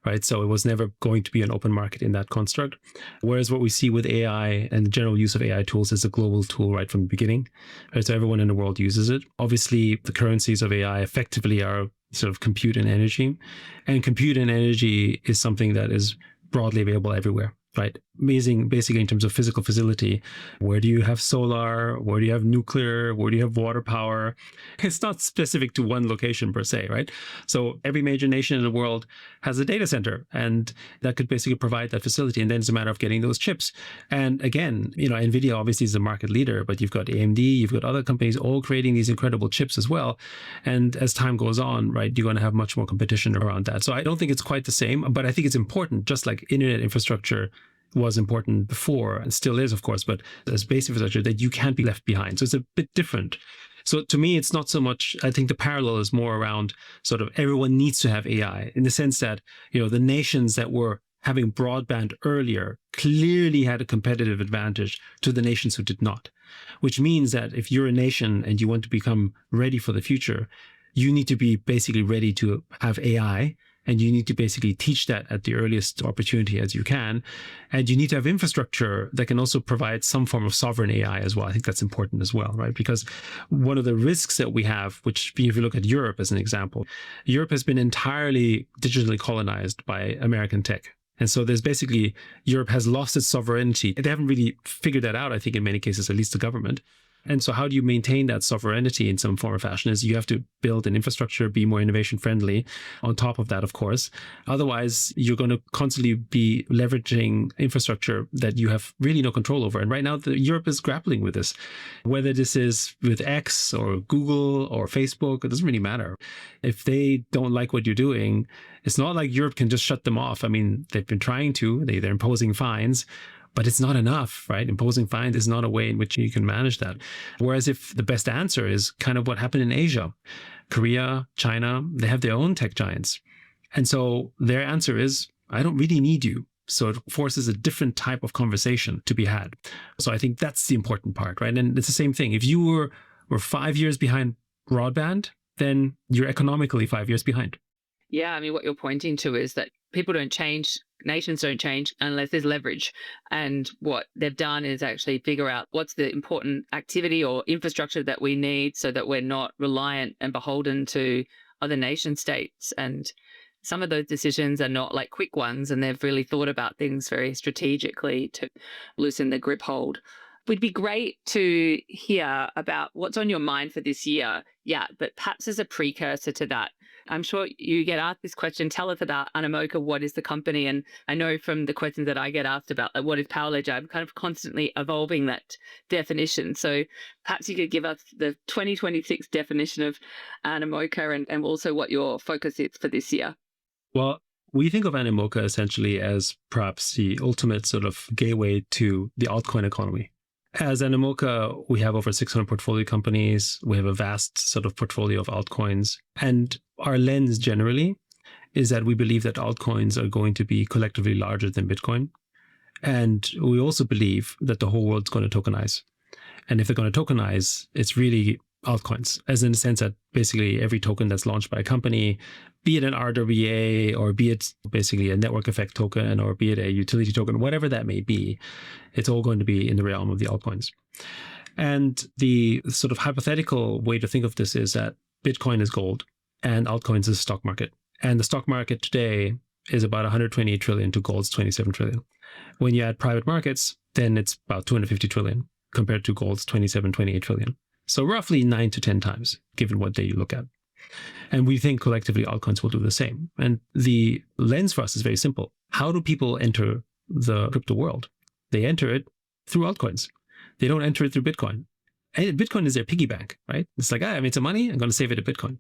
right? So it was never going to be an open market in that construct. Whereas what we see with AI and the general use of AI tools is a global tool right from the beginning, right? So everyone in the world uses it. Obviously, the currencies of AI effectively are sort of compute and energy. And compute and energy is something that is broadly available everywhere, right? Amazing, basically in terms of physical facility. Where do you have solar? Where do you have nuclear? Where do you have water power? It's not specific to one location per se, right? So every major nation in the world has a data center, and that could basically provide that facility. And then it's a matter of getting those chips. And again, NVIDIA obviously is the market leader, but you've got AMD, you've got other companies all creating these incredible chips as well. And as time goes on, right, you're going to have much more competition around that. So I don't think it's quite the same, but I think it's important, just like internet infrastructure was important before and still is, of course, but as base infrastructure, that you can't be left behind. So it's a bit different. So to me, it's not so much, I think the parallel is more around sort of everyone needs to have AI in the sense that, the nations that were having broadband earlier clearly had a competitive advantage to the nations who did not, which means that if you're a nation and you want to become ready for the future, you need to be basically ready to have AI. And you need to basically teach that at the earliest opportunity as you can. And you need to have infrastructure that can also provide some form of sovereign AI as well. I think that's important as well, right? Because one of the risks that we have, which if you look at Europe as an example, Europe has been entirely digitally colonized by American tech. And so there's basically, Europe has lost its sovereignty. They haven't really figured that out, I think, in many cases, at least the government. And so how do you maintain that sovereignty in some form or fashion is you have to build an infrastructure, be more innovation friendly on top of that, of course. Otherwise, you're going to constantly be leveraging infrastructure that you have really no control over. And right now, Europe is grappling with this. Whether this is with X or Google or Facebook, it doesn't really matter. If they don't like what you're doing, it's not like Europe can just shut them off. I mean, they've been trying to, they're imposing fines. But it's not enough, right? Imposing fines is not a way in which you can manage that. Whereas if the best answer is kind of what happened in Asia, Korea, China, they have their own tech giants. And so their answer is, I don't really need you. So it forces a different type of conversation to be had. So I think that's the important part, right? And it's the same thing. If you were 5 years behind broadband, then you're economically 5 years behind. Yeah, I mean, what you're pointing to is that people don't change, nations don't change unless there's leverage. And what they've done is actually figure out what's the important activity or infrastructure that we need so that we're not reliant and beholden to other nation states. And some of those decisions are not like quick ones, and they've really thought about things very strategically to loosen the grip hold. It would be great to hear about what's on your mind for this year. Yeah, but perhaps as a precursor to that, I'm sure you get asked this question. Tell us about Animoca. What is the company? And I know from the questions that I get asked about, like, what is Power Ledger? I'm kind of constantly evolving that definition. So perhaps you could give us the 2026 definition of Animoca and also what your focus is for this year. Well, we think of Animoca essentially as perhaps the ultimate sort of gateway to the altcoin economy. As Animoca, we have over 600 portfolio companies. We have a vast sort of portfolio of altcoins. And our lens generally is that we believe that altcoins are going to be collectively larger than Bitcoin. And we also believe that the whole world's going to tokenize. And if they're going to tokenize, it's really altcoins, as in the sense that basically every token that's launched by a company, be it an RWA or be it basically a network effect token or be it a utility token, whatever that may be, it's all going to be in the realm of the altcoins. And the sort of hypothetical way to think of this is that Bitcoin is gold and altcoins is the stock market. And the stock market today is about 128 trillion to gold's 27 trillion. When you add private markets, then it's about 250 trillion compared to gold's 27, 28 trillion. So roughly 9 to 10 times, given what day you look at. And we think collectively altcoins will do the same. And the lens for us is very simple. How do people enter the crypto world? They enter it through altcoins. They don't enter it through Bitcoin. And Bitcoin is their piggy bank, right? It's like, I made some money, I'm going to save it at Bitcoin.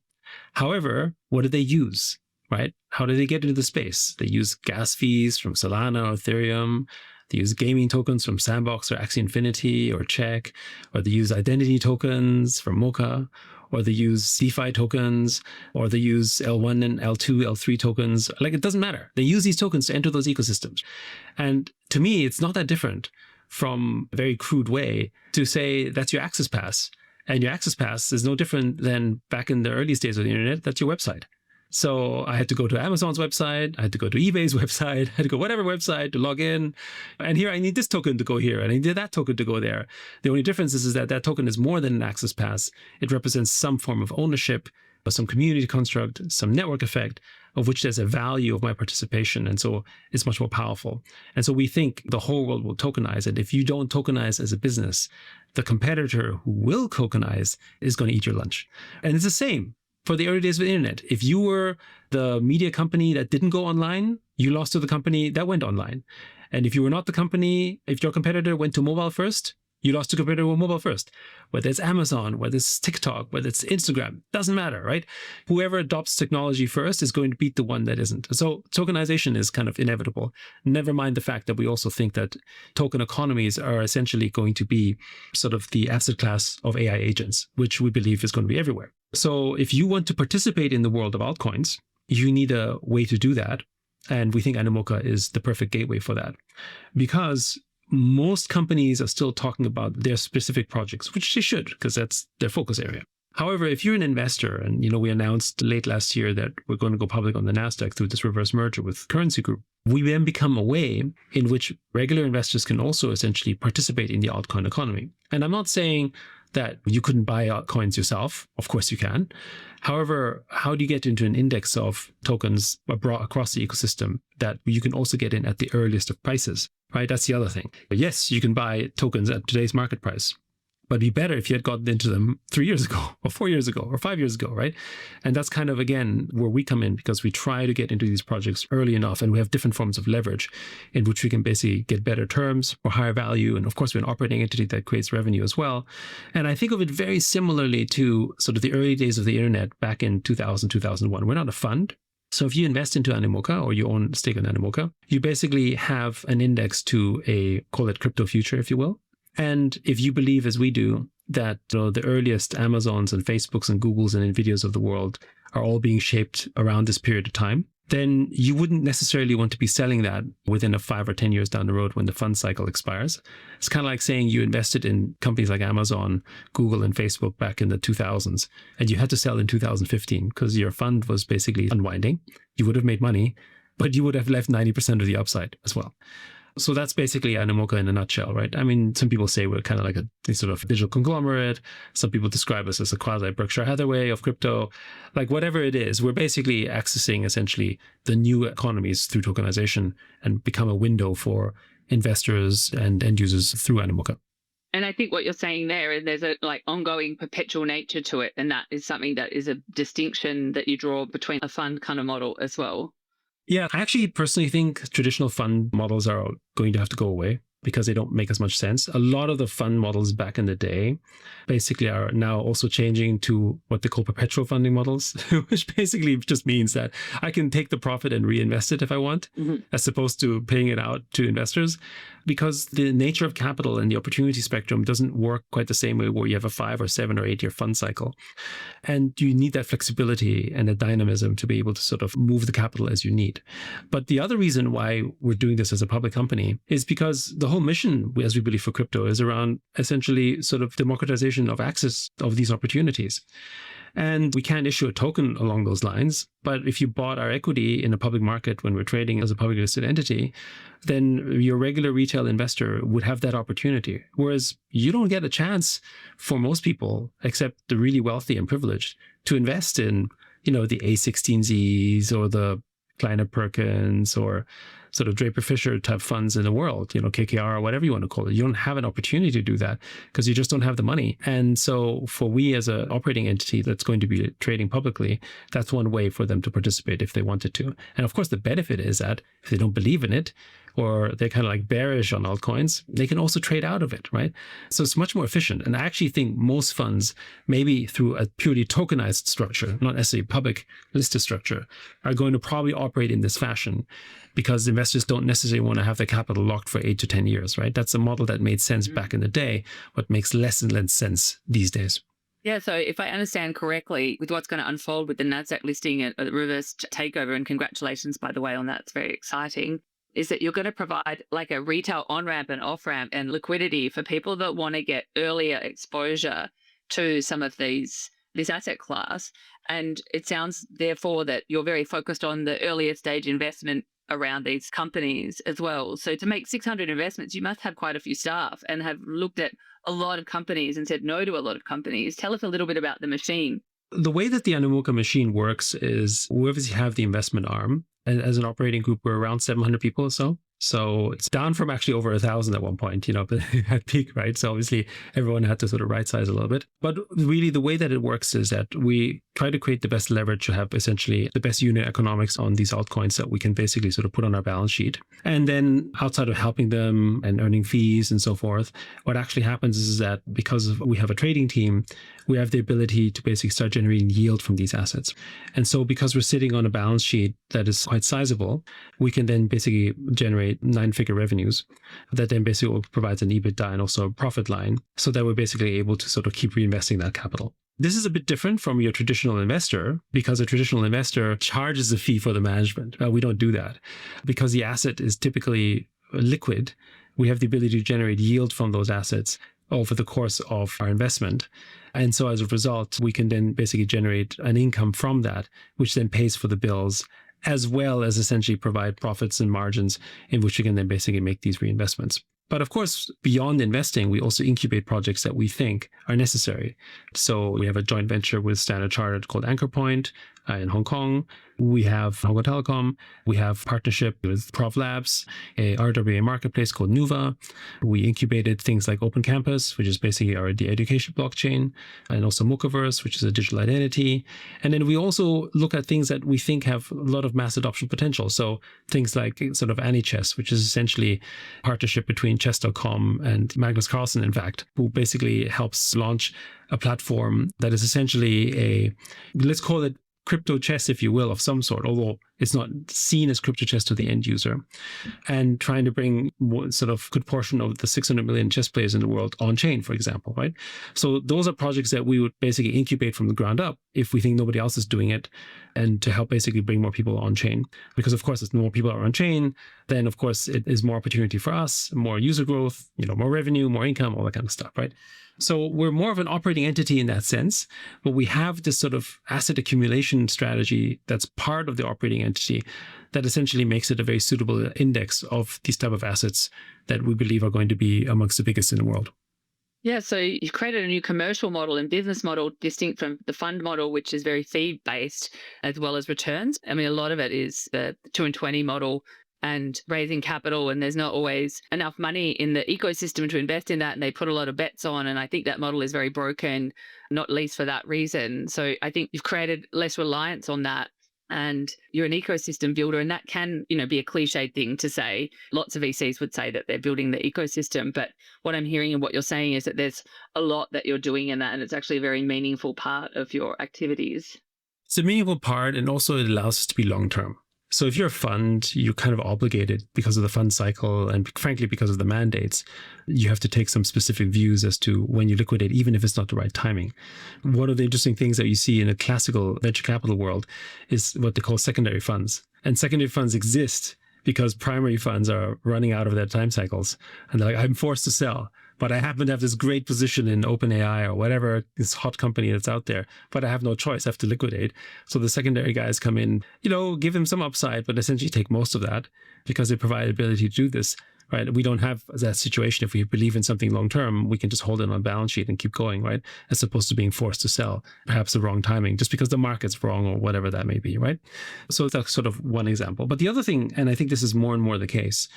However, what do they use, right? How do they get into the space? They use gas fees from Solana or Ethereum. They use gaming tokens from Sandbox or Axie Infinity or Check, or they use identity tokens from Mocha, or they use DeFi tokens, or they use L1 and L2, L3 tokens. Like, it doesn't matter. They use these tokens to enter those ecosystems. And to me, it's not that different from a very crude way to say that's your access pass. And your access pass is no different than back in the earliest days of the internet. That's your website. So I had to go to Amazon's website, I had to go to eBay's website, I had to go whatever website to log in. And here I need this token to go here, and I need that token to go there. The only difference is that that token is more than an access pass. It represents some form of ownership, some community construct, some network effect, of which there's a value of my participation. And so it's much more powerful. And so we think the whole world will tokenize. And if you don't tokenize as a business, the competitor who will tokenize is going to eat your lunch. And it's the same for the early days of the internet. If you were the media company that didn't go online, you lost to the company that went online. And if you were not the company, if your competitor went to mobile first, you lost to competitor with mobile first. Whether it's Amazon, whether it's TikTok, whether it's Instagram, doesn't matter, right? Whoever adopts technology first is going to beat the one that isn't. So tokenization is kind of inevitable. Never mind the fact that we also think that token economies are essentially going to be sort of the asset class of AI agents, which we believe is going to be everywhere. So if you want to participate in the world of altcoins, you need a way to do that. And we think Animoca is the perfect gateway for that, because most companies are still talking about their specific projects, which they should, because that's their focus area. However, if you're an investor, and we announced late last year that we're going to go public on the NASDAQ through this reverse merger with Currency Group, we then become a way in which regular investors can also essentially participate in the altcoin economy. And I'm not saying that you couldn't buy altcoins yourself. Of course you can. However, how do you get into an index of tokens across the ecosystem that you can also get in at the earliest of prices, right? That's the other thing. Yes, you can buy tokens at today's market price, but be better if you had gotten into them 3 years ago or 4 years ago or 5 years ago, right? And that's kind of, again, where we come in, because we try to get into these projects early enough, and we have different forms of leverage in which we can basically get better terms or higher value. And of course, we're an operating entity that creates revenue as well. And I think of it very similarly to sort of the early days of the internet back in 2000, 2001. We're not a fund. So if you invest into Animoca or you own a stake in Animoca, you basically have an index to a, call it crypto future, if you will. And if you believe, as we do, that the earliest Amazons and Facebooks and Googles and Nvidias of the world are all being shaped around this period of time, then you wouldn't necessarily want to be selling that within a 5 or 10 years down the road when the fund cycle expires. It's kind of like saying you invested in companies like Amazon, Google, and Facebook back in the 2000s, and you had to sell in 2015 because your fund was basically unwinding. You would have made money, but you would have left 90% of the upside as well. So that's basically Animoca in a nutshell, right? I mean, some people say we're kind of like a sort of digital conglomerate. Some people describe us as a quasi Berkshire Hathaway of crypto. Like whatever it is, we're basically accessing essentially the new economies through tokenization and become a window for investors and end users through Animoca. And I think what you're saying there is there's a like ongoing perpetual nature to it. And that is something that is a distinction that you draw between a fund kind of model as well. Yeah, I actually personally think traditional fund models are going to have to go away because they don't make as much sense. A lot of the fund models back in the day basically are now also changing to what they call perpetual funding models, which basically just means that I can take the profit and reinvest it if I want, as opposed to paying it out to investors, because the nature of capital and the opportunity spectrum doesn't work quite the same way where you have a 5 or 7 or 8 year fund cycle. And you need that flexibility and a dynamism to be able to sort of move the capital as you need. But the other reason why we're doing this as a public company is because the whole mission, as we believe, for crypto is around essentially sort of democratization of access of these opportunities. And we can't issue a token along those lines. But if you bought our equity in a public market when we're trading as a publicly listed entity, then your regular retail investor would have that opportunity. Whereas you don't get a chance for most people, except the really wealthy and privileged, to invest in, the A16Zs or the Kleiner Perkins or sort of Draper Fisher type funds in the world, KKR or whatever you want to call it. You don't have an opportunity to do that because you just don't have the money. And so for we as an operating entity that's going to be trading publicly, that's one way for them to participate if they wanted to. And of course, the benefit is that if they don't believe in it, or they're kind of like bearish on altcoins, they can also trade out of it, right? So it's much more efficient. And I actually think most funds, maybe through a purely tokenized structure, not necessarily public listed structure, are going to probably operate in this fashion because investors don't necessarily want to have their capital locked for 8 to 10 years, right? That's a model that made sense back in the day, but makes less and less sense these days. Yeah, so if I understand correctly, with what's going to unfold with the NASDAQ listing and the reverse takeover, and congratulations, by the way, on that, it's very exciting, is that you're going to provide like a retail on-ramp and off-ramp and liquidity for people that want to get earlier exposure to some of this asset class. And it sounds, therefore, that you're very focused on the earlier stage investment around these companies as well. So to make 600 investments, you must have quite a few staff and have looked at a lot of companies and said no to a lot of companies. Tell us a little bit about the machine. The way that the Animoca machine works is we obviously have the investment arm. And as an operating group, we're around 700 people or so. So it's down from actually over 1,000 at one point, at peak, right? So obviously everyone had to sort of right size a little bit. But really the way that it works is that we try to create the best leverage to have essentially the best unit economics on these altcoins that we can basically sort of put on our balance sheet. And then outside of helping them and earning fees and so forth, what actually happens is that because we have a trading team, we have the ability to basically start generating yield from these assets. And so because we're sitting on a balance sheet that is quite sizable, we can then basically generate 9-figure revenues that then basically provides an EBITDA and also a profit line so that we're basically able to sort of keep reinvesting that capital. This is a bit different from your traditional investor because a traditional investor charges a fee for the management. We don't do that because the asset is typically liquid. We have the ability to generate yield from those assets over the course of our investment. And so as a result, we can then basically generate an income from that, which then pays for the bills, as well as essentially provide profits and margins in which we can then basically make these reinvestments. But of course, beyond investing, we also incubate projects that we think are necessary. So we have a joint venture with Standard Chartered called Anchor Point. in Hong Kong. We have Hong Kong Telecom. We have partnership with Prof Labs, a RWA marketplace called Nuva. We incubated things like Open Campus, which is basically the education blockchain, and also Mochaverse, which is a digital identity. And then we also look at things that we think have a lot of mass adoption potential. So things like sort of AnyChess, which is essentially a partnership between chess.com and Magnus Carlsen, in fact, who basically helps launch a platform that is essentially let's call it crypto chess, if you will, of some sort, although it's not seen as crypto chess to the end user, and trying to bring sort of good portion of the 600 million chess players in the world on chain, for example, right? So those are projects that we would basically incubate from the ground up if we think nobody else is doing it, and to help basically bring more people on chain. Because of course, as more people are on chain, then of course it is more opportunity for us, more user growth, more revenue, more income, all that kind of stuff, right? So we're more of an operating entity in that sense, but we have this sort of asset accumulation strategy that's part of the operating entity that essentially makes it a very suitable index of these type of assets that we believe are going to be amongst the biggest in the world. Yeah, so you've created a new commercial model and business model distinct from the fund model, which is very fee-based as well as returns. I mean, a lot of it is the 2 and 20 model and raising capital, and there's not always enough money in the ecosystem to invest in that, and they put a lot of bets on, and I think that model is very broken, not least for that reason. So I think you've created less reliance on that, and you're an ecosystem builder, and that can be a cliched thing to say. Lots of VCs would say that they're building the ecosystem, but what I'm hearing and what you're saying is that there's a lot that you're doing in that, and it's actually a very meaningful part of your activities. It's a meaningful part, and also it allows us to be long-term. So if you're a fund, you're kind of obligated because of the fund cycle and frankly, because of the mandates, you have to take some specific views as to when you liquidate, even if it's not the right timing. One of the interesting things that you see in a classical venture capital world is what they call secondary funds. And secondary funds exist because primary funds are running out of their time cycles. And they're like, I'm forced to sell, but I happen to have this great position in OpenAI or whatever, this hot company that's out there, but I have no choice. I have to liquidate. So the secondary guys come in, give them some upside, but essentially take most of that because they provide the ability to do this. Right? We don't have that situation. If we believe in something long-term, we can just hold it on a balance sheet and keep going, right? As opposed to being forced to sell, perhaps the wrong timing, just because the market's wrong or whatever that may be, right? So that's sort of one example. But the other thing, and I think this is more and more the case,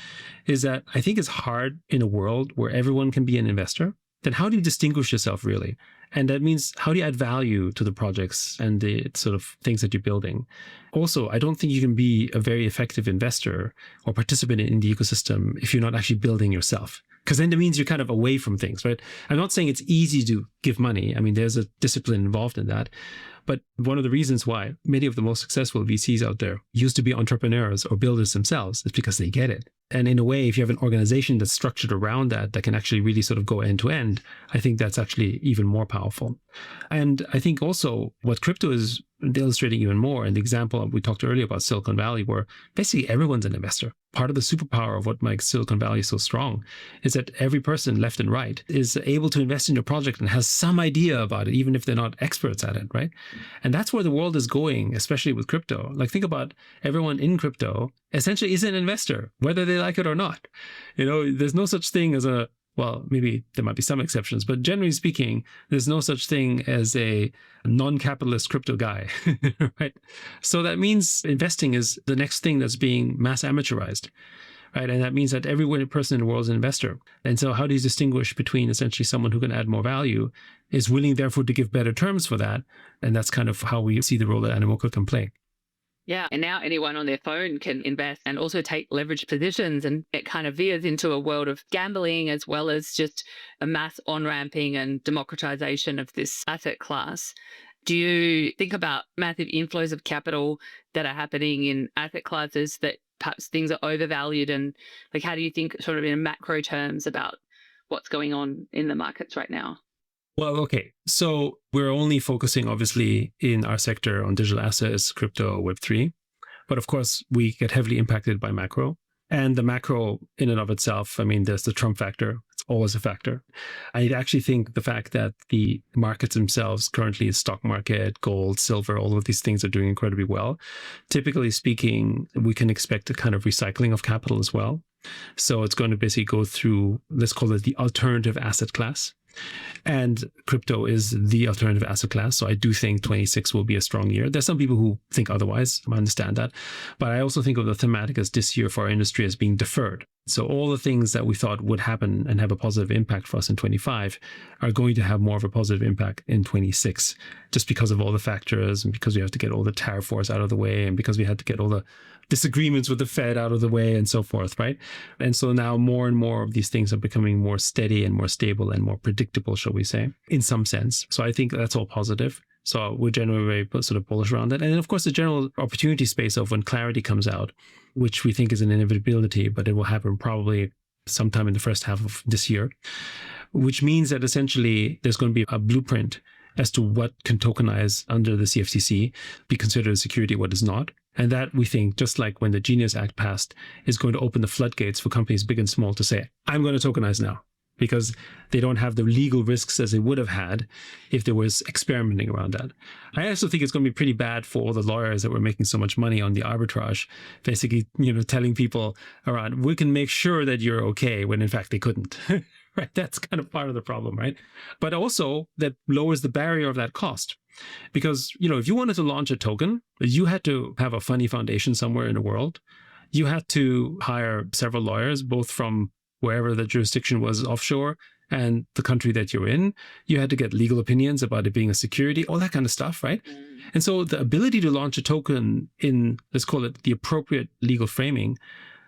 is that I think it's hard in a world where everyone can be an investor. Then how do you distinguish yourself really? And that means how do you add value to the projects and the sort of things that you're building? Also, I don't think you can be a very effective investor or participant in the ecosystem if you're not actually building yourself. Because then that means you're kind of away from things, right? I'm not saying it's easy to give money. I mean, there's a discipline involved in that. But one of the reasons why many of the most successful VCs out there used to be entrepreneurs or builders themselves is because they get it. And in a way, if you have an organization that's structured around that can actually really sort of go end to end, I think that's actually even more powerful. And I think also what crypto is illustrating even more, and the example we talked earlier about Silicon Valley, where basically everyone's an investor. Part of the superpower of what makes Silicon Valley so strong is that every person left and right is able to invest in your project and has some idea about it, even if they're not experts at it, right? And that's where the world is going, especially with crypto. Like think about everyone in crypto essentially is an investor, whether they like it or not. There's no such thing as well, maybe there might be some exceptions, but generally speaking, there's no such thing as a non-capitalist crypto guy, right? So that means investing is the next thing that's being mass amateurized, right? And that means that every person in the world is an investor. And so how do you distinguish between essentially someone who can add more value, is willing therefore to give better terms for that? And that's kind of how we see the role that Animoca can play. Yeah, and now anyone on their phone can invest and also take leveraged positions, and it kind of veers into a world of gambling as well as just a mass on-ramping and democratization of this asset class. Do you think about massive inflows of capital that are happening in asset classes that perhaps things are overvalued, and like how do you think sort of in macro terms about what's going on in the markets right now? Well, okay. So we're only focusing, obviously, in our sector on digital assets, crypto, Web3. But of course, we get heavily impacted by macro. And the macro in and of itself, I mean, there's the Trump factor. It's always a factor. I actually think the fact that the markets themselves, currently the stock market, gold, silver, all of these things are doing incredibly well. Typically speaking, we can expect a kind of recycling of capital as well. So it's going to basically go through, let's call it the alternative asset class. And crypto is the alternative asset class. So I do think 26 will be a strong year. There's some people who think otherwise. I understand that. But I also think of the thematic as this year for our industry as being deferred. So all the things that we thought would happen and have a positive impact for us in 25 are going to have more of a positive impact in 26, just because of all the factors and because we have to get all the tariff wars out of the way and because we had to get all the disagreements with the Fed out of the way and so forth, right? And so now more and more of these things are becoming more steady and more stable and more predictable, shall we say, in some sense. So I think that's all positive. So we're generally very sort of bullish around that. And then, of course, the general opportunity space of when clarity comes out, which we think is an inevitability, but it will happen probably sometime in the first half of this year, which means that essentially there's going to be a blueprint as to what can tokenize under the CFTC, be considered a security, what is not. And that, we think, just like when the Genius Act passed, is going to open the floodgates for companies big and small to say, I'm going to tokenize now, because they don't have the legal risks as they would have had if there was experimenting around that. I also think it's going to be pretty bad for all the lawyers that were making so much money on the arbitrage, basically, telling people around, we can make sure that you're okay, when in fact they couldn't. Right? That's kind of part of the problem, right? But also that lowers the barrier of that cost. Because, if you wanted to launch a token, you had to have a funny foundation somewhere in the world. You had to hire several lawyers, both from wherever the jurisdiction was offshore and the country that you're in. You had to get legal opinions about it being a security, all that kind of stuff, right? And so the ability to launch a token in, let's call it the appropriate legal framing,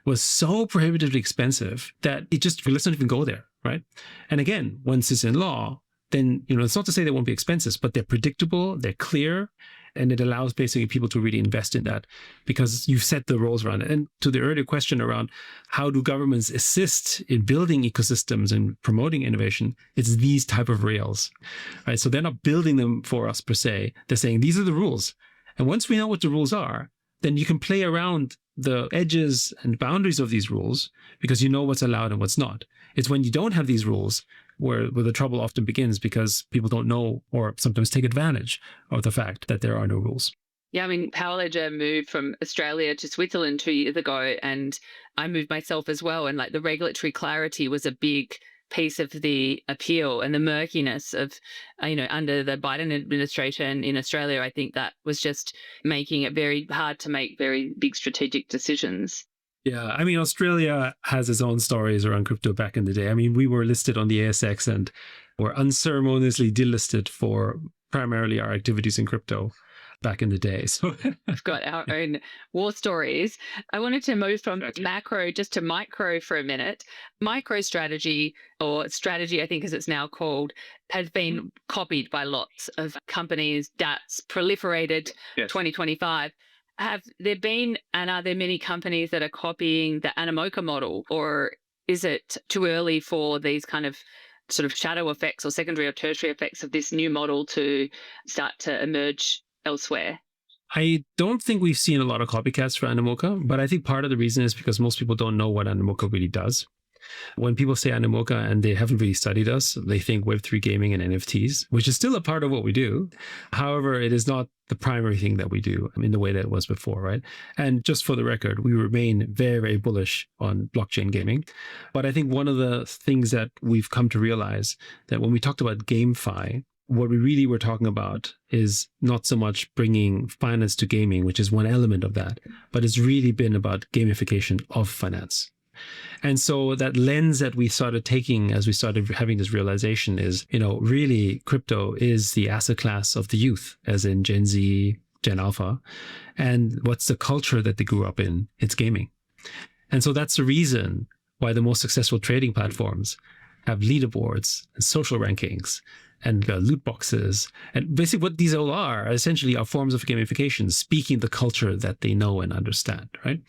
was so prohibitively expensive that let's not even go there, right? And again, once it's in law, then, it's not to say they won't be expensive, but they're predictable, they're clear, and it allows basically people to really invest in that because you've set the rules around it. And to the earlier question around how do governments assist in building ecosystems and promoting innovation, it's these type of rails, right? So they're not building them for us per se. They're saying these are the rules. And once we know what the rules are, then you can play around the edges and boundaries of these rules because you know what's allowed and what's not. It's when you don't have these rules where the trouble often begins because people don't know or sometimes take advantage of the fact that there are no rules. Yeah, I mean, Power Ledger moved from Australia to Switzerland 2 years ago, and I moved myself as well. And the regulatory clarity was a big piece of the appeal, and the murkiness of, under the Biden administration in Australia, I think that was just making it very hard to make very big strategic decisions. Yeah, I mean, Australia has its own stories around crypto back in the day. I mean, we were listed on the ASX and were unceremoniously delisted for primarily our activities in crypto back in the day. So we've got our own war stories. I wanted to move from macro just to micro for a minute. Micro strategy, or strategy, I think as it's now called, has been copied by lots of companies. That's proliferated 2025. Have there been, and are there many companies that are copying the Animoca model, or is it too early for these kind of sort of shadow effects or secondary or tertiary effects of this new model to start to emerge elsewhere? I don't think we've seen a lot of copycats for Animoca, but I think part of the reason is because most people don't know what Animoca really does. When people say Animoca and they haven't really studied us, they think Web3 gaming and NFTs, which is still a part of what we do. However, it is not the primary thing that we do in the way that it was before, right? And just for the record, we remain very, very bullish on blockchain gaming. But I think one of the things that we've come to realize that when we talked about GameFi, what we really were talking about is not so much bringing finance to gaming, which is one element of that, but it's really been about gamification of finance. And so that lens that we started taking as we started having this realization is, really crypto is the asset class of the youth, as in Gen Z, Gen Alpha. And what's the culture that they grew up in? It's gaming. And so that's the reason why the most successful trading platforms have leaderboards and social rankings and loot boxes. And basically what these all are essentially are forms of gamification, speaking the culture that they know and understand, right?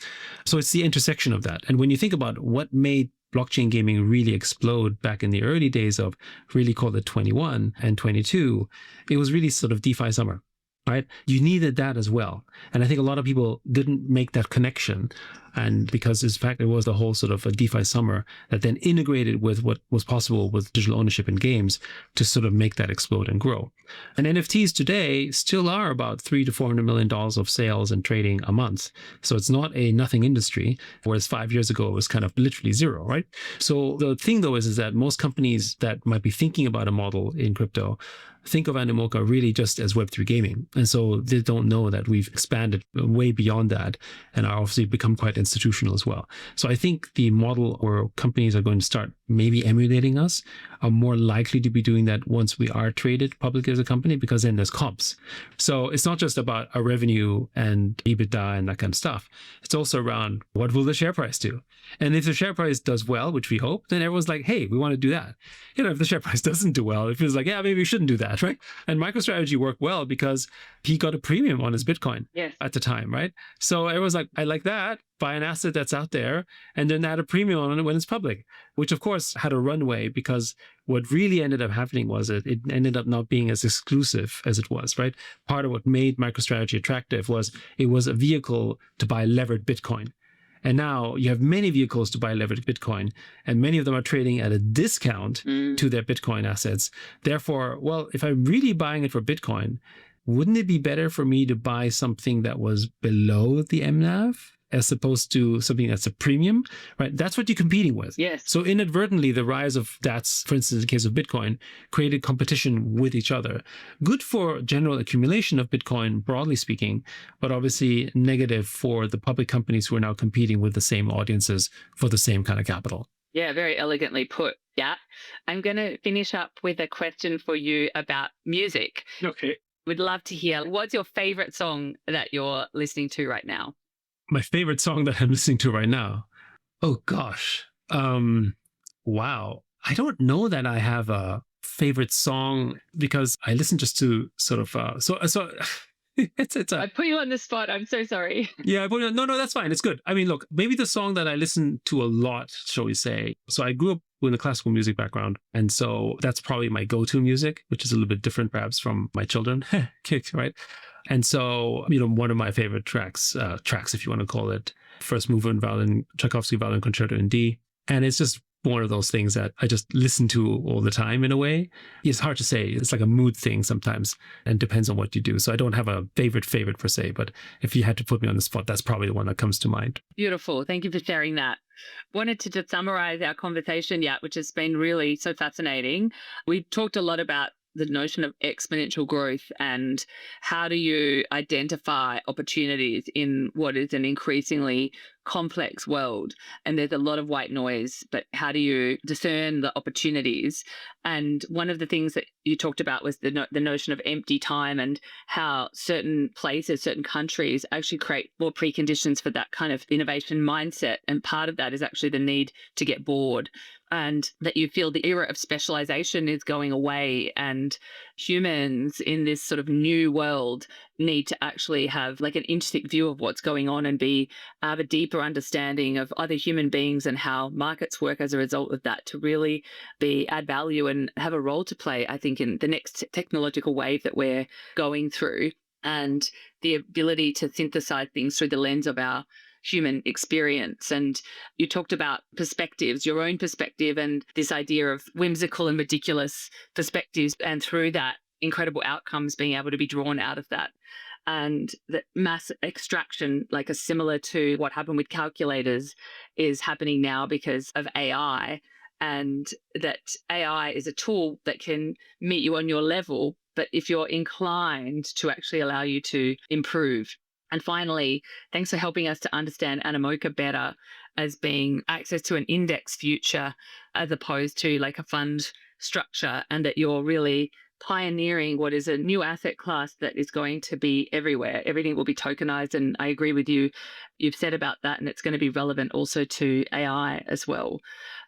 So it's the intersection of that. And when you think about what made blockchain gaming really explode back in the early days of really called it 21 and 22, it was really sort of DeFi summer, right? You needed that as well. And I think a lot of people didn't make that connection And because in fact, it was the whole sort of a DeFi summer that then integrated with what was possible with digital ownership in games to sort of make that explode and grow. And NFTs today still are about $300 to $400 million of sales and trading a month. So it's not a nothing industry, whereas 5 years ago, it was kind of literally zero, right? So the thing though is that most companies that might be thinking about a model in crypto think of Animoca really just as Web3 gaming. And so they don't know that we've expanded way beyond that and are obviously become quite institutional as well. So I think the model where companies are going to start maybe emulating us are more likely to be doing that once we are traded publicly as a company, because then there's comps. So it's not just about our revenue and EBITDA and that kind of stuff. It's also around what will the share price do? And if the share price does well, which we hope, then everyone's like, hey, we want to do that. If the share price doesn't do well, it feels like, yeah, maybe we shouldn't do that, right? And MicroStrategy worked well because he got a premium on his Bitcoin at the time, right? So everyone's like, I like that. Buy an asset that's out there and then add a premium on it when it's public, which of course had a runway, because what really ended up happening was it ended up not being as exclusive as it was, right? Part of what made MicroStrategy attractive was it was a vehicle to buy levered Bitcoin. And now you have many vehicles to buy levered Bitcoin, and many of them are trading at a discount to their Bitcoin assets. Therefore, well, if I'm really buying it for Bitcoin, wouldn't it be better for me to buy something that was below the MNAV as opposed to something that's a premium, right? That's what you're competing with. Yes. So inadvertently, the rise of DATs, for instance, in the case of Bitcoin, created competition with each other. Good for general accumulation of Bitcoin, broadly speaking, but obviously negative for the public companies who are now competing with the same audiences for the same kind of capital. Yeah, very elegantly put. Yeah. I'm going to finish up with a question for you about music. Okay. We'd love to hear, what's your favorite song that you're listening to right now? My favorite song that I'm listening to right now. Oh gosh. Wow. I don't know that I have a favorite song because I listen just to sort of it's I put you on the spot. I'm so sorry. Yeah, but no, that's fine. It's good. I mean, look, maybe the song that I listen to a lot, shall we say. So I grew up with a classical music background. And so that's probably my go-to music, which is a little bit different perhaps from my children, right? And so, one of my favorite tracks, if you want to call it, First Movement Violin, Tchaikovsky Violin Concerto in D. And it's just one of those things that I just listen to all the time in a way. It's hard to say. It's like a mood thing sometimes and depends on what you do. So I don't have a favorite per se, but if you had to put me on the spot, that's probably the one that comes to mind. Beautiful. Thank you for sharing that. Wanted to just summarize our conversation, Yat, which has been really so fascinating. We talked a lot about the notion of exponential growth and how do you identify opportunities in what is an increasingly complex world. And there's a lot of white noise, but how do you discern the opportunities? And one of the things that you talked about was the notion of empty time and how certain places, certain countries actually create more preconditions for that kind of innovation mindset. And part of that is actually the need to get bored, and that you feel the era of specialization is going away, and humans in this sort of new world need to actually have like an intrinsic view of what's going on and have a deeper understanding of other human beings and how markets work as a result of that, to really add value and have a role to play, I think, in the next technological wave that we're going through, and the ability to synthesize things through the lens of our human experience. And you talked about perspectives, your own perspective, and this idea of whimsical and ridiculous perspectives, and through that, incredible outcomes being able to be drawn out of that. And that mass extraction, like similar to what happened with calculators, is happening now because of AI, and that AI is a tool that can meet you on your level, but if you're inclined to actually allow you to improve. And finally, thanks for helping us to understand Animoca better as being access to an index future as opposed to like a fund structure, and that you're really pioneering what is a new asset class that is going to be everywhere. Everything will be tokenized. And I agree with you. You've said about that, and it's going to be relevant also to AI as well.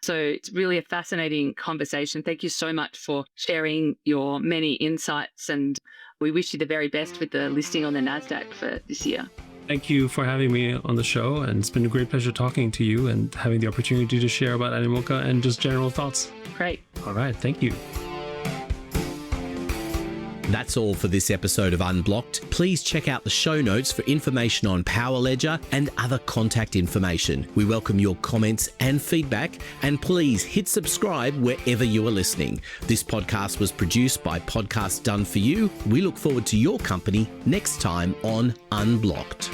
So it's really a fascinating conversation. Thank you so much for sharing your many insights, and we wish you the very best with the listing on the NASDAQ for this year. Thank you for having me on the show, and it's been a great pleasure talking to you and having the opportunity to share about Animoca and just general thoughts. Great. All right. Thank you. That's all for this episode of Unblock'd. Please check out the show notes for information on Power Ledger and other contact information. We welcome your comments and feedback, and please hit subscribe wherever you are listening. This podcast was produced by Podcast Done For You. We look forward to your company next time on Unblock'd.